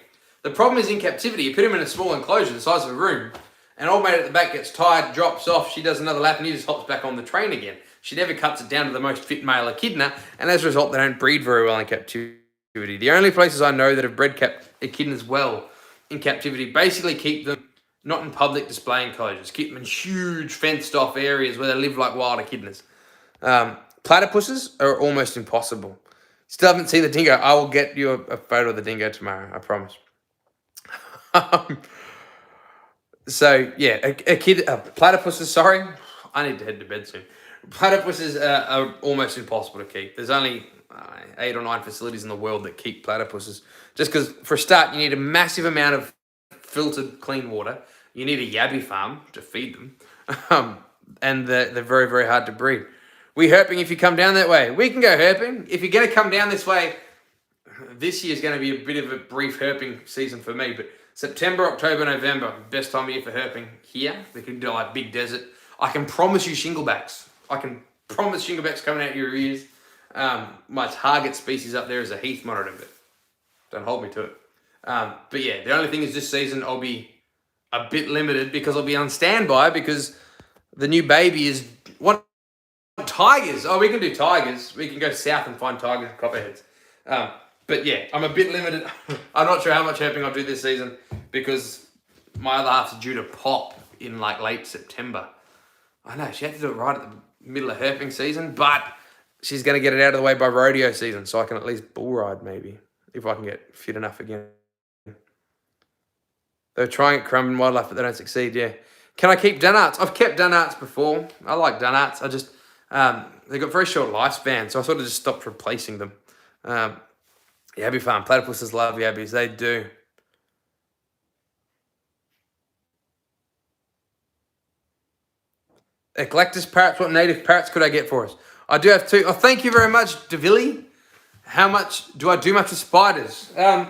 The problem is in captivity, you put him in a small enclosure the size of a room, and old mate at the back gets tired, drops off, she does another lap, and he just hops back on the train again. She never cuts it down to the most fit male echidna, and as a result, they don't breed very well in captivity. The only places I know that have bred echidnas well in captivity basically keep them not in public display enclosures, keep them in huge fenced off areas where they live like wild echidnas. Platypuses are almost impossible. Still haven't seen the dingo. I will get you a photo of the dingo tomorrow, I promise. So yeah, platypuses. Sorry, I need to head to bed soon. Platypuses are almost impossible to keep. There's only 8 or 9 facilities in the world that keep platypuses. Just because, for a start, you need a massive amount of filtered clean water. You need a yabby farm to feed them, and they're very, very hard to breed. We herping if you come down that way. We can go herping. If you're going to come down this way, this year's going to be a bit of a brief herping season for me, but September, October, November, best time of year for herping here. We can do like big desert. I can promise you shinglebacks. I can promise shinglebacks coming out your ears. My target species up there is a heath monitor, but don't hold me to it. But yeah, the only thing is this season I'll be a bit limited because I'll be on standby because the new baby is what tigers. Oh, we can do tigers. We can go south and find tigers and copperheads. But yeah, I'm a bit limited. I'm not sure how much herping I'll do this season because my other half's due to pop in like late September. I know, she had to do it right at the middle of herping season, but she's going to get it out of the way by rodeo season so I can at least bull ride maybe if I can get fit enough again. They're trying at Currumbin Wildlife, but they don't succeed, yeah. Can I keep Dunarts? I've kept Dunarts before. I like Dunarts. I just, they've got very short lifespan, so I sort of just stopped replacing them. Yabby farm. Platypuses love yabbies. They do. Eclectus parrots. What native parrots could I get for us? I do have 2. Oh, thank you very much, Devilly. How much do I do much with spiders? I've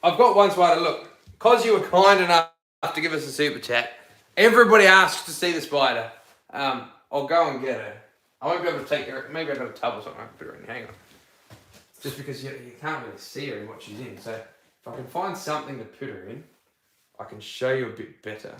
got one spider. Look, because you were kind enough to give us a super chat, everybody asks to see the spider. I'll go and get her. I won't be able to take her. Maybe I've got a tub or something I can put her in. Hang on. Just because you can't really see her in what she's in. So if I can find something to put her in, I can show you a bit better.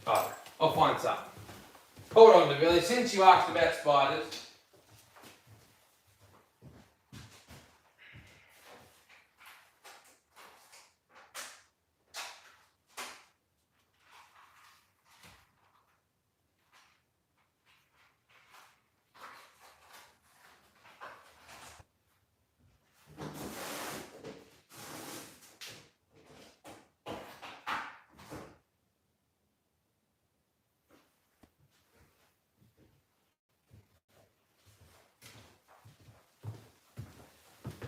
Oh, I'll find something. Hold on, Billy. Since you asked about spiders,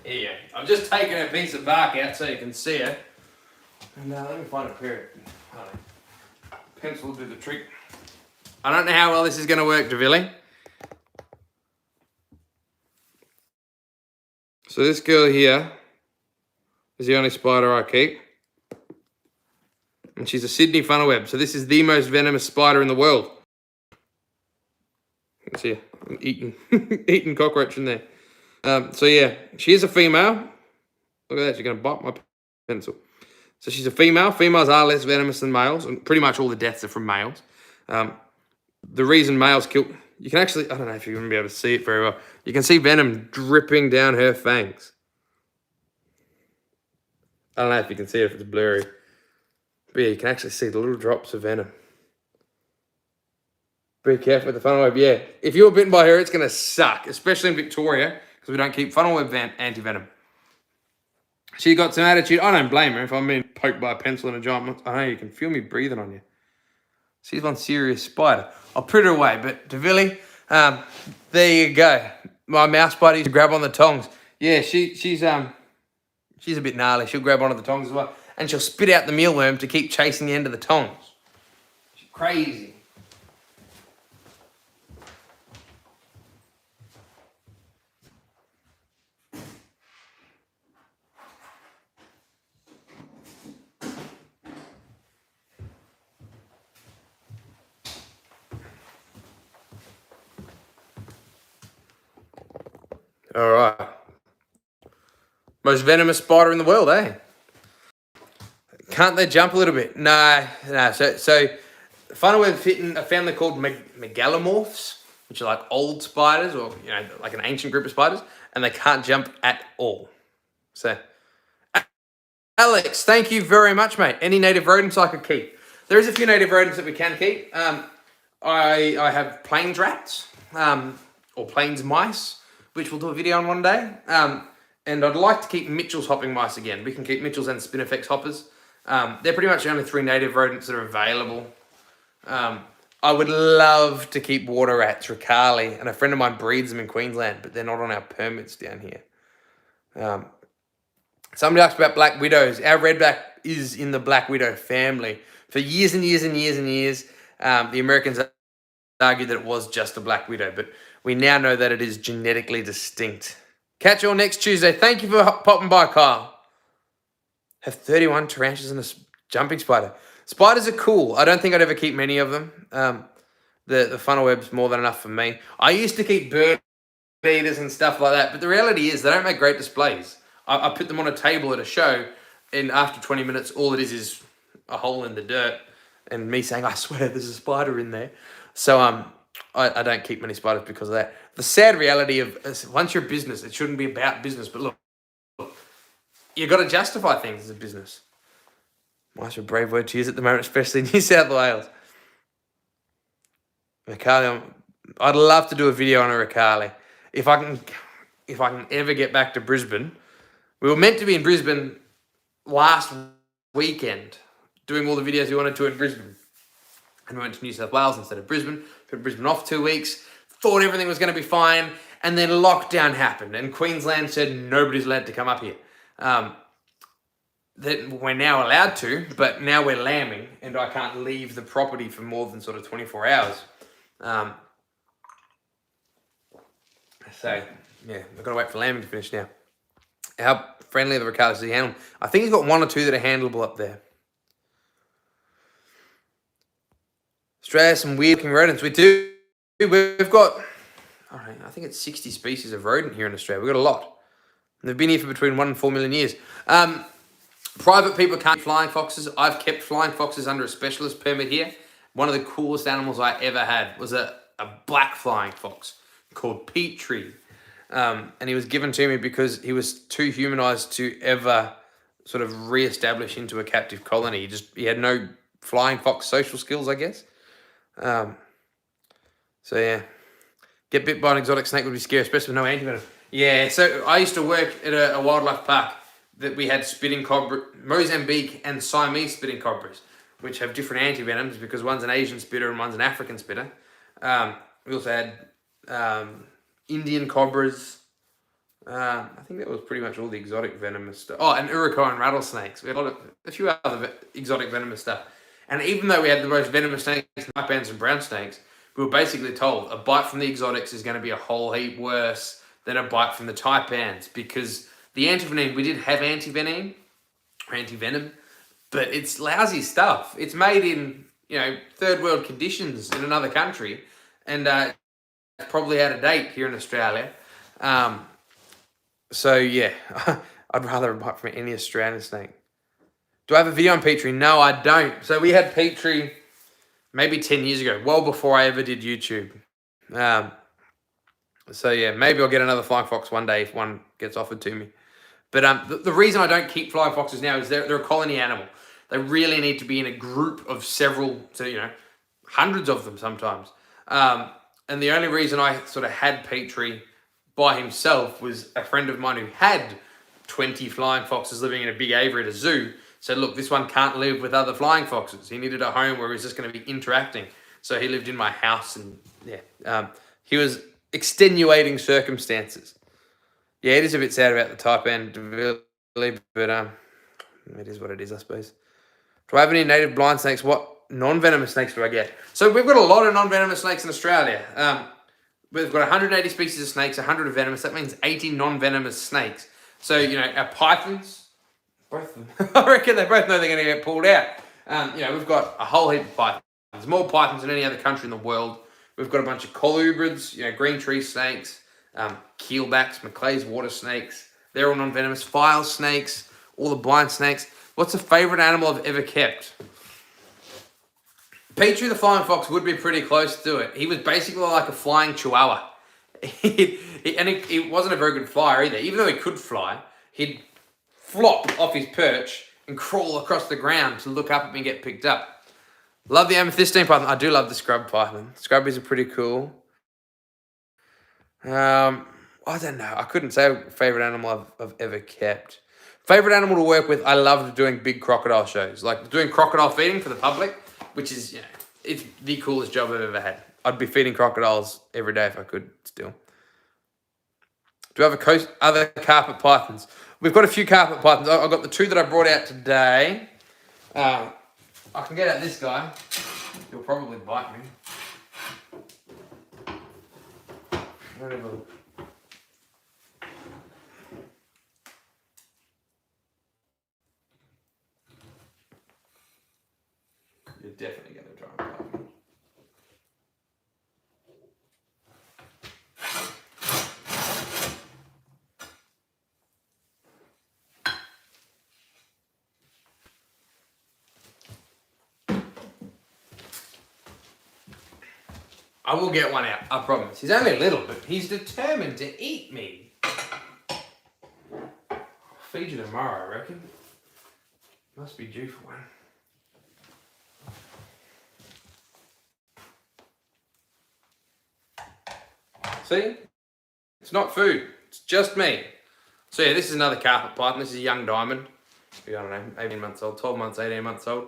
here. I've just taken a piece of bark out so you can see it. And let me find a pair of pencil will do the trick. I don't know how well this is going to work, Devilly. So this girl here is the only spider I keep. And she's a Sydney funnel web. So this is the most venomous spider in the world. You can see her eating cockroach in there. So yeah, she is a female. Look at that, she's going to bite my pencil. So she's a female. Females are less venomous than males, and pretty much all the deaths are from males. The reason males kill... You can actually... I don't know if you're going to be able to see it very well. You can see venom dripping down her fangs. I don't know if you can see it if it's blurry. But yeah, you can actually see the little drops of venom. Be careful with the funnel web. Yeah, if you're bitten by her, it's going to suck, especially in Victoria, because we don't keep funnel web anti-venom. She got some attitude. I don't blame her if I'm being poked by a pencil in a giant. I know you can feel me breathing on you. She's one serious spider. I'll put her away, but Davili, there you go. My mouse buddy used to grab on the tongs. Yeah, she's a bit gnarly. She'll grab onto the tongs as well, and she'll spit out the mealworm to keep chasing the end of the tongs. She's crazy. All right. Most venomous spider in the world, eh? Can't they jump a little bit? No. So funnel web fit in a family called megalomorphs, which are like old spiders, or like an ancient group of spiders, and they can't jump at all. So, Alex, thank you very much, mate. Any native rodents I could keep? There is a few native rodents that we can keep. I have plains rats, or plains mice, which we'll do a video on one day. And I'd like to keep Mitchell's hopping mice again. We can keep Mitchell's and Spinifex hoppers. They're pretty much the only 3 native rodents that are available. I would love to keep water rats, Reptile, and a friend of mine breeds them in Queensland, but they're not on our permits down here. Somebody asked about black widows. Our redback is in the black widow family. For years and years and years and years, the Americans argued that it was just a black widow, but we now know that it is genetically distinct. Catch you all next Tuesday. Thank you for popping by, Kyle. Have 31 tarantulas and a jumping spider. Spiders are cool. I don't think I'd ever keep many of them. The funnel web's more than enough for me. I used to keep bird eaters and stuff like that, but the reality is they don't make great displays. I put them on a table at a show, and after 20 minutes, all it is a hole in the dirt, and me saying, I swear there's a spider in there. So I don't keep many spiders because of that. The sad reality of once you're a business, it shouldn't be about business, but look, you've got to justify things as a business. Mice are a brave word to use at the moment, especially in New South Wales. Reptile, I'd love to do a video on a Reptile. If I can ever get back to Brisbane. We were meant to be in Brisbane last weekend, doing all the videos we wanted to in Brisbane. And we went to New South Wales instead of Brisbane. Put Brisbane off 2 weeks. Thought everything was going to be fine. And then lockdown happened. And Queensland said nobody's allowed to come up here. That we're now allowed to, but now we're lambing. And I can't leave the property for more than sort of 24 hours. So, yeah, I've got to wait for lambing to finish now. How friendly are the Ricardos to handle? I think he's got 1 or 2 that are handleable up there. Australia has some weird looking rodents. We do. We've got, I think it's 60 species of rodent here in Australia. We've got a lot. They've been here for between 1 and 4 million years. Private people can't keep flying foxes. I've kept flying foxes under a specialist permit here. One of the coolest animals I ever had was a black flying fox called Petrie. And he was given to me because he was too humanized to ever sort of re-establish into a captive colony. He had no flying fox social skills, I guess. So yeah, get bit by an exotic snake would be scary, especially with no antivenom. Yeah, so I used to work at a wildlife park that we had spitting cobra, Mozambique and Siamese spitting cobras, which have different antivenoms because one's an Asian spitter and one's an African spitter. We also had Indian cobras. I think that was pretty much all the exotic venomous stuff. Oh, and Uruguayan rattlesnakes. We had a few other exotic venomous stuff. And even though we had the most venomous snakes, taipans and brown snakes, we were basically told a bite from the exotics is going to be a whole heap worse than a bite from the taipans because the antivenom, we did have antivenom, but it's lousy stuff. It's made in, third world conditions in another country, and it's probably out of date here in Australia. So yeah, I'd rather a bite from any Australian snake. Do I have a video on Petrie? No, I don't. So we had Petrie maybe 10 years ago, well before I ever did YouTube. So yeah, maybe I'll get another flying fox one day if one gets offered to me. But the reason I don't keep flying foxes now is they're a colony animal. They really need to be in a group of several, so hundreds of them sometimes. And the only reason I sort of had Petrie by himself was a friend of mine who had 20 flying foxes living in a big aviary at a zoo said, look, this one can't live with other flying foxes. He needed a home where he was just going to be interacting. So he lived in my house, and he was extenuating circumstances. Yeah, it is a bit sad about the type end, really, but it is what it is, I suppose. Do I have any native blind snakes? What non-venomous snakes do I get? So we've got a lot of non-venomous snakes in Australia. We've got 180 species of snakes, 100 of venomous. That means 80 non-venomous snakes. So, our pythons, both of them, I reckon they both know they're going to get pulled out. We've got a whole heap of pythons. There's more pythons than any other country in the world. We've got a bunch of colubrids, green tree snakes, keelbacks, Maclay's water snakes. They're all non-venomous. File snakes, all the blind snakes. What's the favourite animal I've ever kept? Petrie the flying fox would be pretty close to it. He was basically like a flying chihuahua. He wasn't a very good flyer either. Even though he could fly, he'd flop off his perch and crawl across the ground to look up at me and get picked up. Love the amethystine python. I do love the scrub python. Scrubbies are pretty cool. I don't know. I couldn't say a favourite animal I've ever kept. Favourite animal to work with, I loved doing big crocodile shows. Like doing crocodile feeding for the public, which is, it's the coolest job I've ever had. I'd be feeding crocodiles every day if I could still. Do I have other carpet pythons? We've got a few carpet pythons. I've got the two that I brought out today. I can get at this guy. He'll probably bite me. You're definitely going to try and bite me. I will get one out, I promise. He's only a little, but he's determined to eat me. I'll feed you tomorrow, I reckon. Must be due for one. See? It's not food. It's just me. So yeah, this is another carpet python. This is a young diamond. I don't know, 18 months old, 12 months, 18 months old.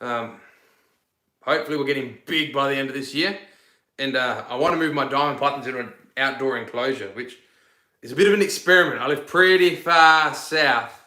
Hopefully we'll get him big by the end of this year. And I want to move my diamond pythons into an outdoor enclosure, which is a bit of an experiment. I live pretty far south,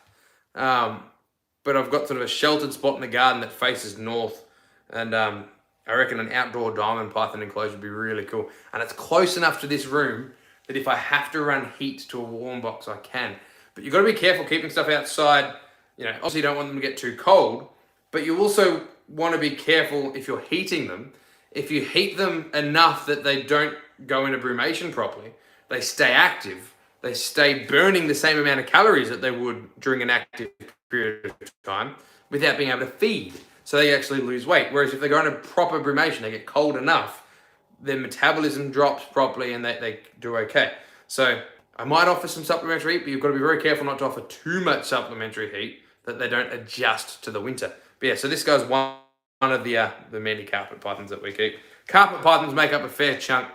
but I've got sort of a sheltered spot in the garden that faces north. And I reckon an outdoor diamond python enclosure would be really cool. And it's close enough to this room that if I have to run heat to a warm box, I can. But you've got to be careful keeping stuff outside. Obviously you don't want them to get too cold, but you also want to be careful if you're heating them. If you heat them enough that they don't go into brumation properly, they stay active, they stay burning the same amount of calories that they would during an active period of time without being able to feed. So they actually lose weight. Whereas if they go into proper brumation, they get cold enough, their metabolism drops properly and they do okay. So I might offer some supplementary heat, but you've got to be very careful not to offer too much supplementary heat that they don't adjust to the winter. But yeah, so this guy's one of the many carpet pythons that we keep. Carpet pythons make up a fair chunk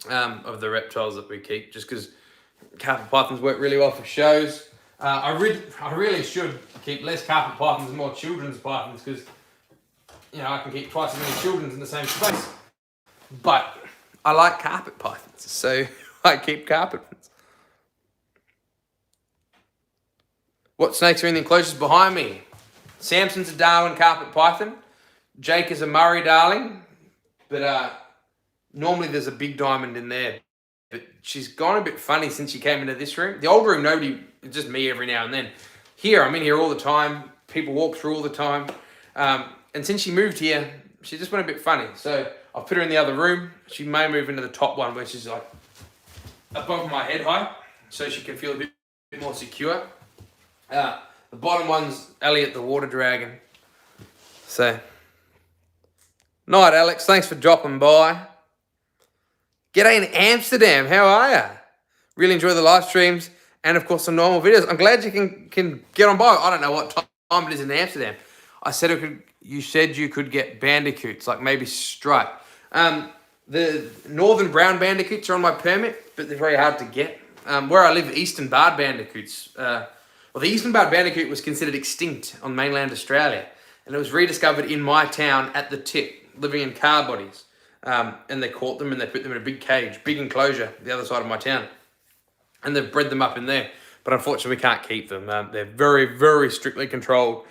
of the reptiles that we keep, just because carpet pythons work really well for shows. I really should keep less carpet pythons and more children's pythons, because I can keep twice as many children's in the same space. But I like carpet pythons, so I keep carpet pythons. What snakes are in the enclosures behind me? Samson's a Darwin carpet python. Jake is a Murray darling. But normally there's a big diamond in there. But she's gone a bit funny since she came into this room. The old room, it's just me every now and then. Here, I'm in here all the time. People walk through all the time. And since she moved here, she just went a bit funny. So I've put her in the other room. She may move into the top one, which is like above my head height, so she can feel a bit more secure. The bottom one's Elliot the water dragon. So, night Alex, thanks for dropping by. G'day in Amsterdam, how are ya? Really enjoy the live streams and of course some normal videos. I'm glad you can get on by. I don't know what time it is in Amsterdam. You said you could get bandicoots, like maybe stripe. The northern brown bandicoots are on my permit, but they're very hard to get. Where I live, eastern barred bandicoots. The eastern barred bandicoot was considered extinct on mainland Australia, and it was rediscovered in my town at the tip, living in car bodies. And they caught them and they put them in a big cage, big enclosure, the other side of my town. And they've bred them up in there. But unfortunately, we can't keep them. They're very, very strictly controlled.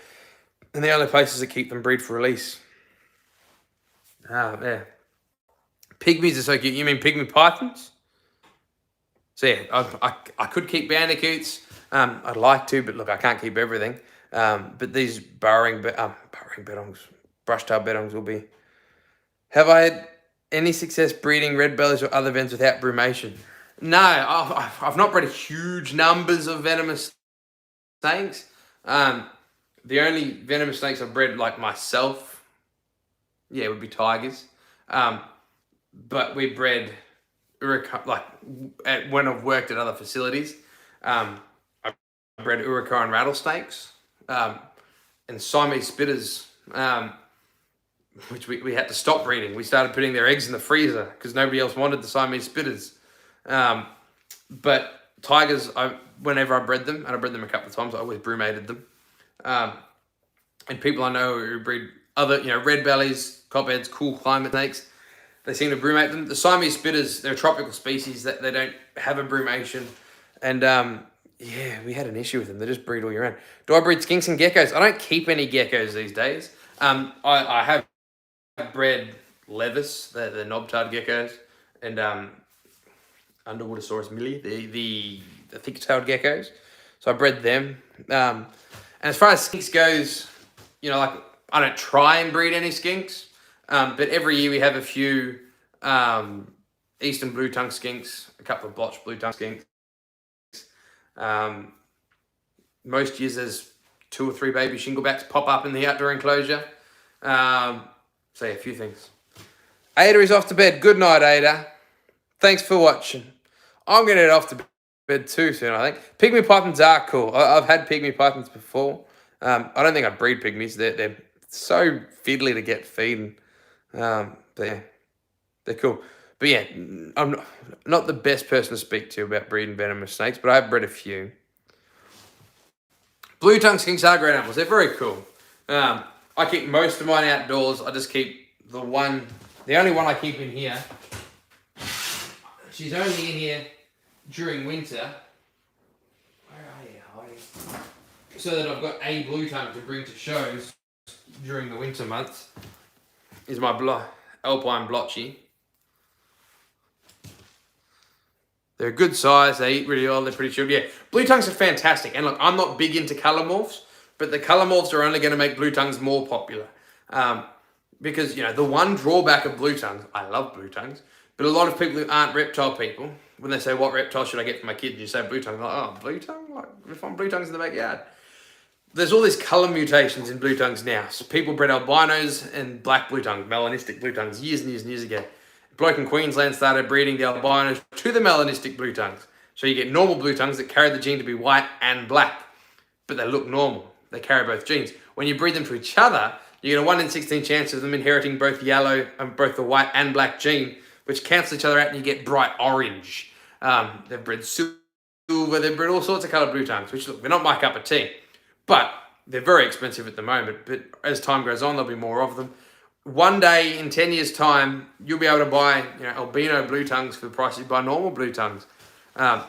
And the only places that keep them breed for release. Yeah. Pygmies are so cute. You mean pygmy pythons? So yeah, I could keep bandicoots. I'd like to, but look, I can't keep everything. But these burrowing bedongs, brush-tailed bedongs will be. Have I had any success breeding red bellies or other vens without brumation? No, I've not bred huge numbers of venomous snakes. The only venomous snakes I've bred, like myself, would be tigers. But we bred when I've worked at other facilities, I bred uricur and rattlesnakes, and Siamese spitters, which we had to stop breeding. We started putting their eggs in the freezer because nobody else wanted the Siamese spitters. But tigers, whenever I bred them, and I bred them a couple of times, I always brumated them. And people I know who breed other, red bellies, copperheads, cool climate snakes, they seem to brumate them. The Siamese spitters, they're a tropical species that they don't have a brumation. And we had an issue with them. They just breed all year round. Do I breed skinks and geckos? I don't keep any geckos these days. I have bred levis, the knob-tailed geckos, and Underwatersaurus millie, the thick-tailed geckos. So I bred them. And as far as skinks goes, I don't try and breed any skinks, but every year we have a few eastern blue-tongue skinks, a couple of blotched blue-tongue skinks. Most years there's 2 or 3 baby shinglebacks pop up in the outdoor enclosure. So a few things. Ada is off to bed. Good night, Ada. Thanks for watching. I'm going to head off to bed too soon, I think. Pygmy pythons are cool. I've had pygmy pythons before. I don't think I'd breed pygmies. They're so fiddly to get feeding. They're cool. But yeah, I'm not the best person to speak to about breeding venomous snakes, but I've bred a few. Blue-tongue skinks are great animals. They're very cool. I keep most of mine outdoors. I just keep the only one I keep in here. She's only in here during winter. Where are you, Heidi? So that I've got a blue-tongue to bring to shows during the winter months. Is my Alpine blotchy. They're a good size. They eat really well. They're pretty chilled. Yeah, blue tongues are fantastic. And look, I'm not big into colour morphs, but the colour morphs are only going to make blue tongues more popular. Because, the one drawback of blue tongues, I love blue tongues, but a lot of people who aren't reptile people, when they say, what reptile should I get for my kid? And you say blue tongue, like, oh, blue tongue? Like, we find blue tongues in the backyard. There's all these colour mutations in blue tongues now. So people bred albinos and black blue tongues, melanistic blue tongues, years and years and years ago. Bloke in Queensland started breeding the albinos to the melanistic blue tongues. So you get normal blue tongues that carry the gene to be white and black, but they look normal. They carry both genes. When you breed them to each other, you get a 1 in 16 chance of them inheriting both yellow and both the white and black gene, which cancel each other out and you get bright orange. They've bred silver, they've bred all sorts of coloured blue tongues, which look, they're not my cup of tea, but they're very expensive at the moment. But as time goes on, there'll be more of them. One day, in 10 years' time, you'll be able to buy albino blue tongues for the price you buy normal blue tongues. I'm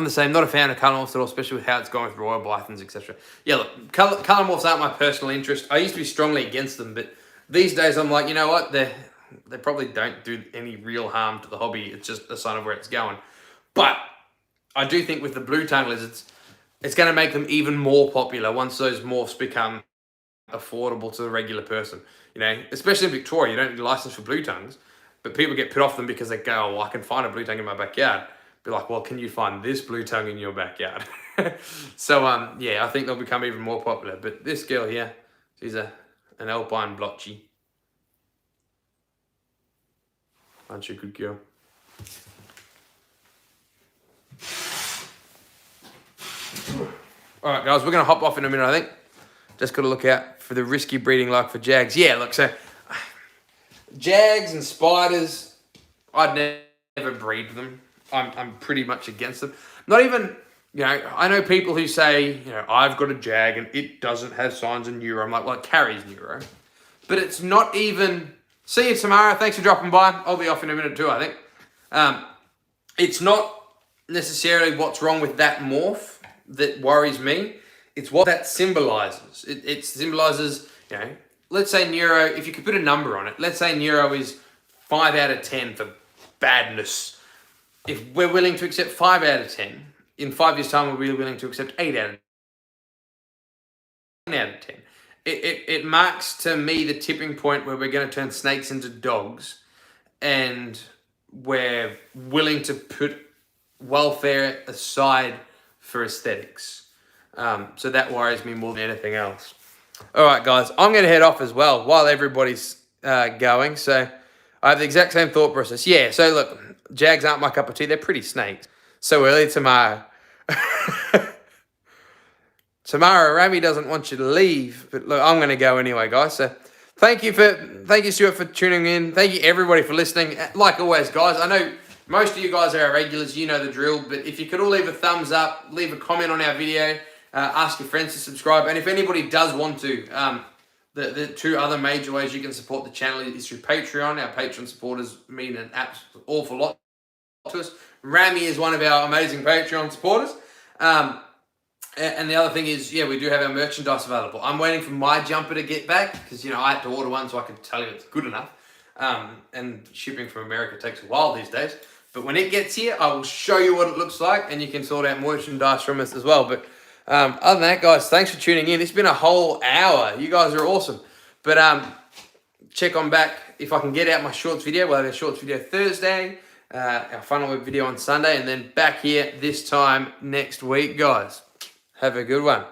the same, not a fan of colour morphs at all, especially with how it's going with royal pythons, etc. Yeah, look, colour morphs aren't my personal interest. I used to be strongly against them, but these days I'm like, you know what? They probably don't do any real harm to the hobby. It's just a sign of where it's going. But I do think with the blue tongue lizards, it's going to make them even more popular once those morphs become affordable to the regular person. Especially in Victoria, you don't need a license for blue tongues, but people get put off them because they go, oh, well, I can find a blue tongue in my backyard. Be like, well, can you find this blue tongue in your backyard? So, I think they'll become even more popular. But this girl here, she's an Alpine blotchy. Aren't you a good girl? All right, guys, we're going to hop off in a minute, I think. Just got to look out for the risky breeding like for jags. Yeah, look, so Jags and spiders, I'd never breed them. I'm pretty much against them. Not even, I know people who say, I've got a jag and it doesn't have signs of neuro. I'm like, well, it carries neuro. But it's not even... See you tomorrow. Thanks for dropping by. I'll be off in a minute too, I think. It's not necessarily what's wrong with that morph that worries me. It's what that symbolizes. It symbolizes, let's say neuro, if you could put a number on it, let's say neuro is 5 out of 10 for badness. If we're willing to accept 5 out of 10, in 5 years' time, we'll be willing to accept 8 out of 10. 10 out of 10. It marks to me the tipping point where we're going to turn snakes into dogs, and we're willing to put welfare aside for aesthetics. So that worries me more than anything else. All right, guys, I'm going to head off as well while everybody's going. So I have the exact same thought process. Yeah, so look, jags aren't my cup of tea. They're pretty snakes. So early tomorrow. Tomorrow, Rami doesn't want you to leave, but look, I'm going to go anyway, guys. So thank you, Stuart, for tuning in. Thank you, everybody, for listening. Like always, guys, I know most of you guys are our regulars. You know the drill, but if you could all leave a thumbs up, leave a comment on our video, ask your friends to subscribe, and if anybody does want to, the 2 other major ways you can support the channel is through Patreon. Our Patreon supporters mean an awful lot to us. Rami is one of our amazing Patreon supporters. And the other thing is, we do have our merchandise available. I'm waiting for my jumper to get back because, I had to order one so I can tell you it's good enough. And shipping from America takes a while these days. But when it gets here, I will show you what it looks like, and you can sort out merchandise from us as well. But other than that, guys, thanks for tuning in. It's been a whole hour. You guys are awesome. But check on back. If I can get out my shorts video, we'll have a shorts video Thursday, our funnel web video on Sunday, and then back here this time next week, guys. Have a good one.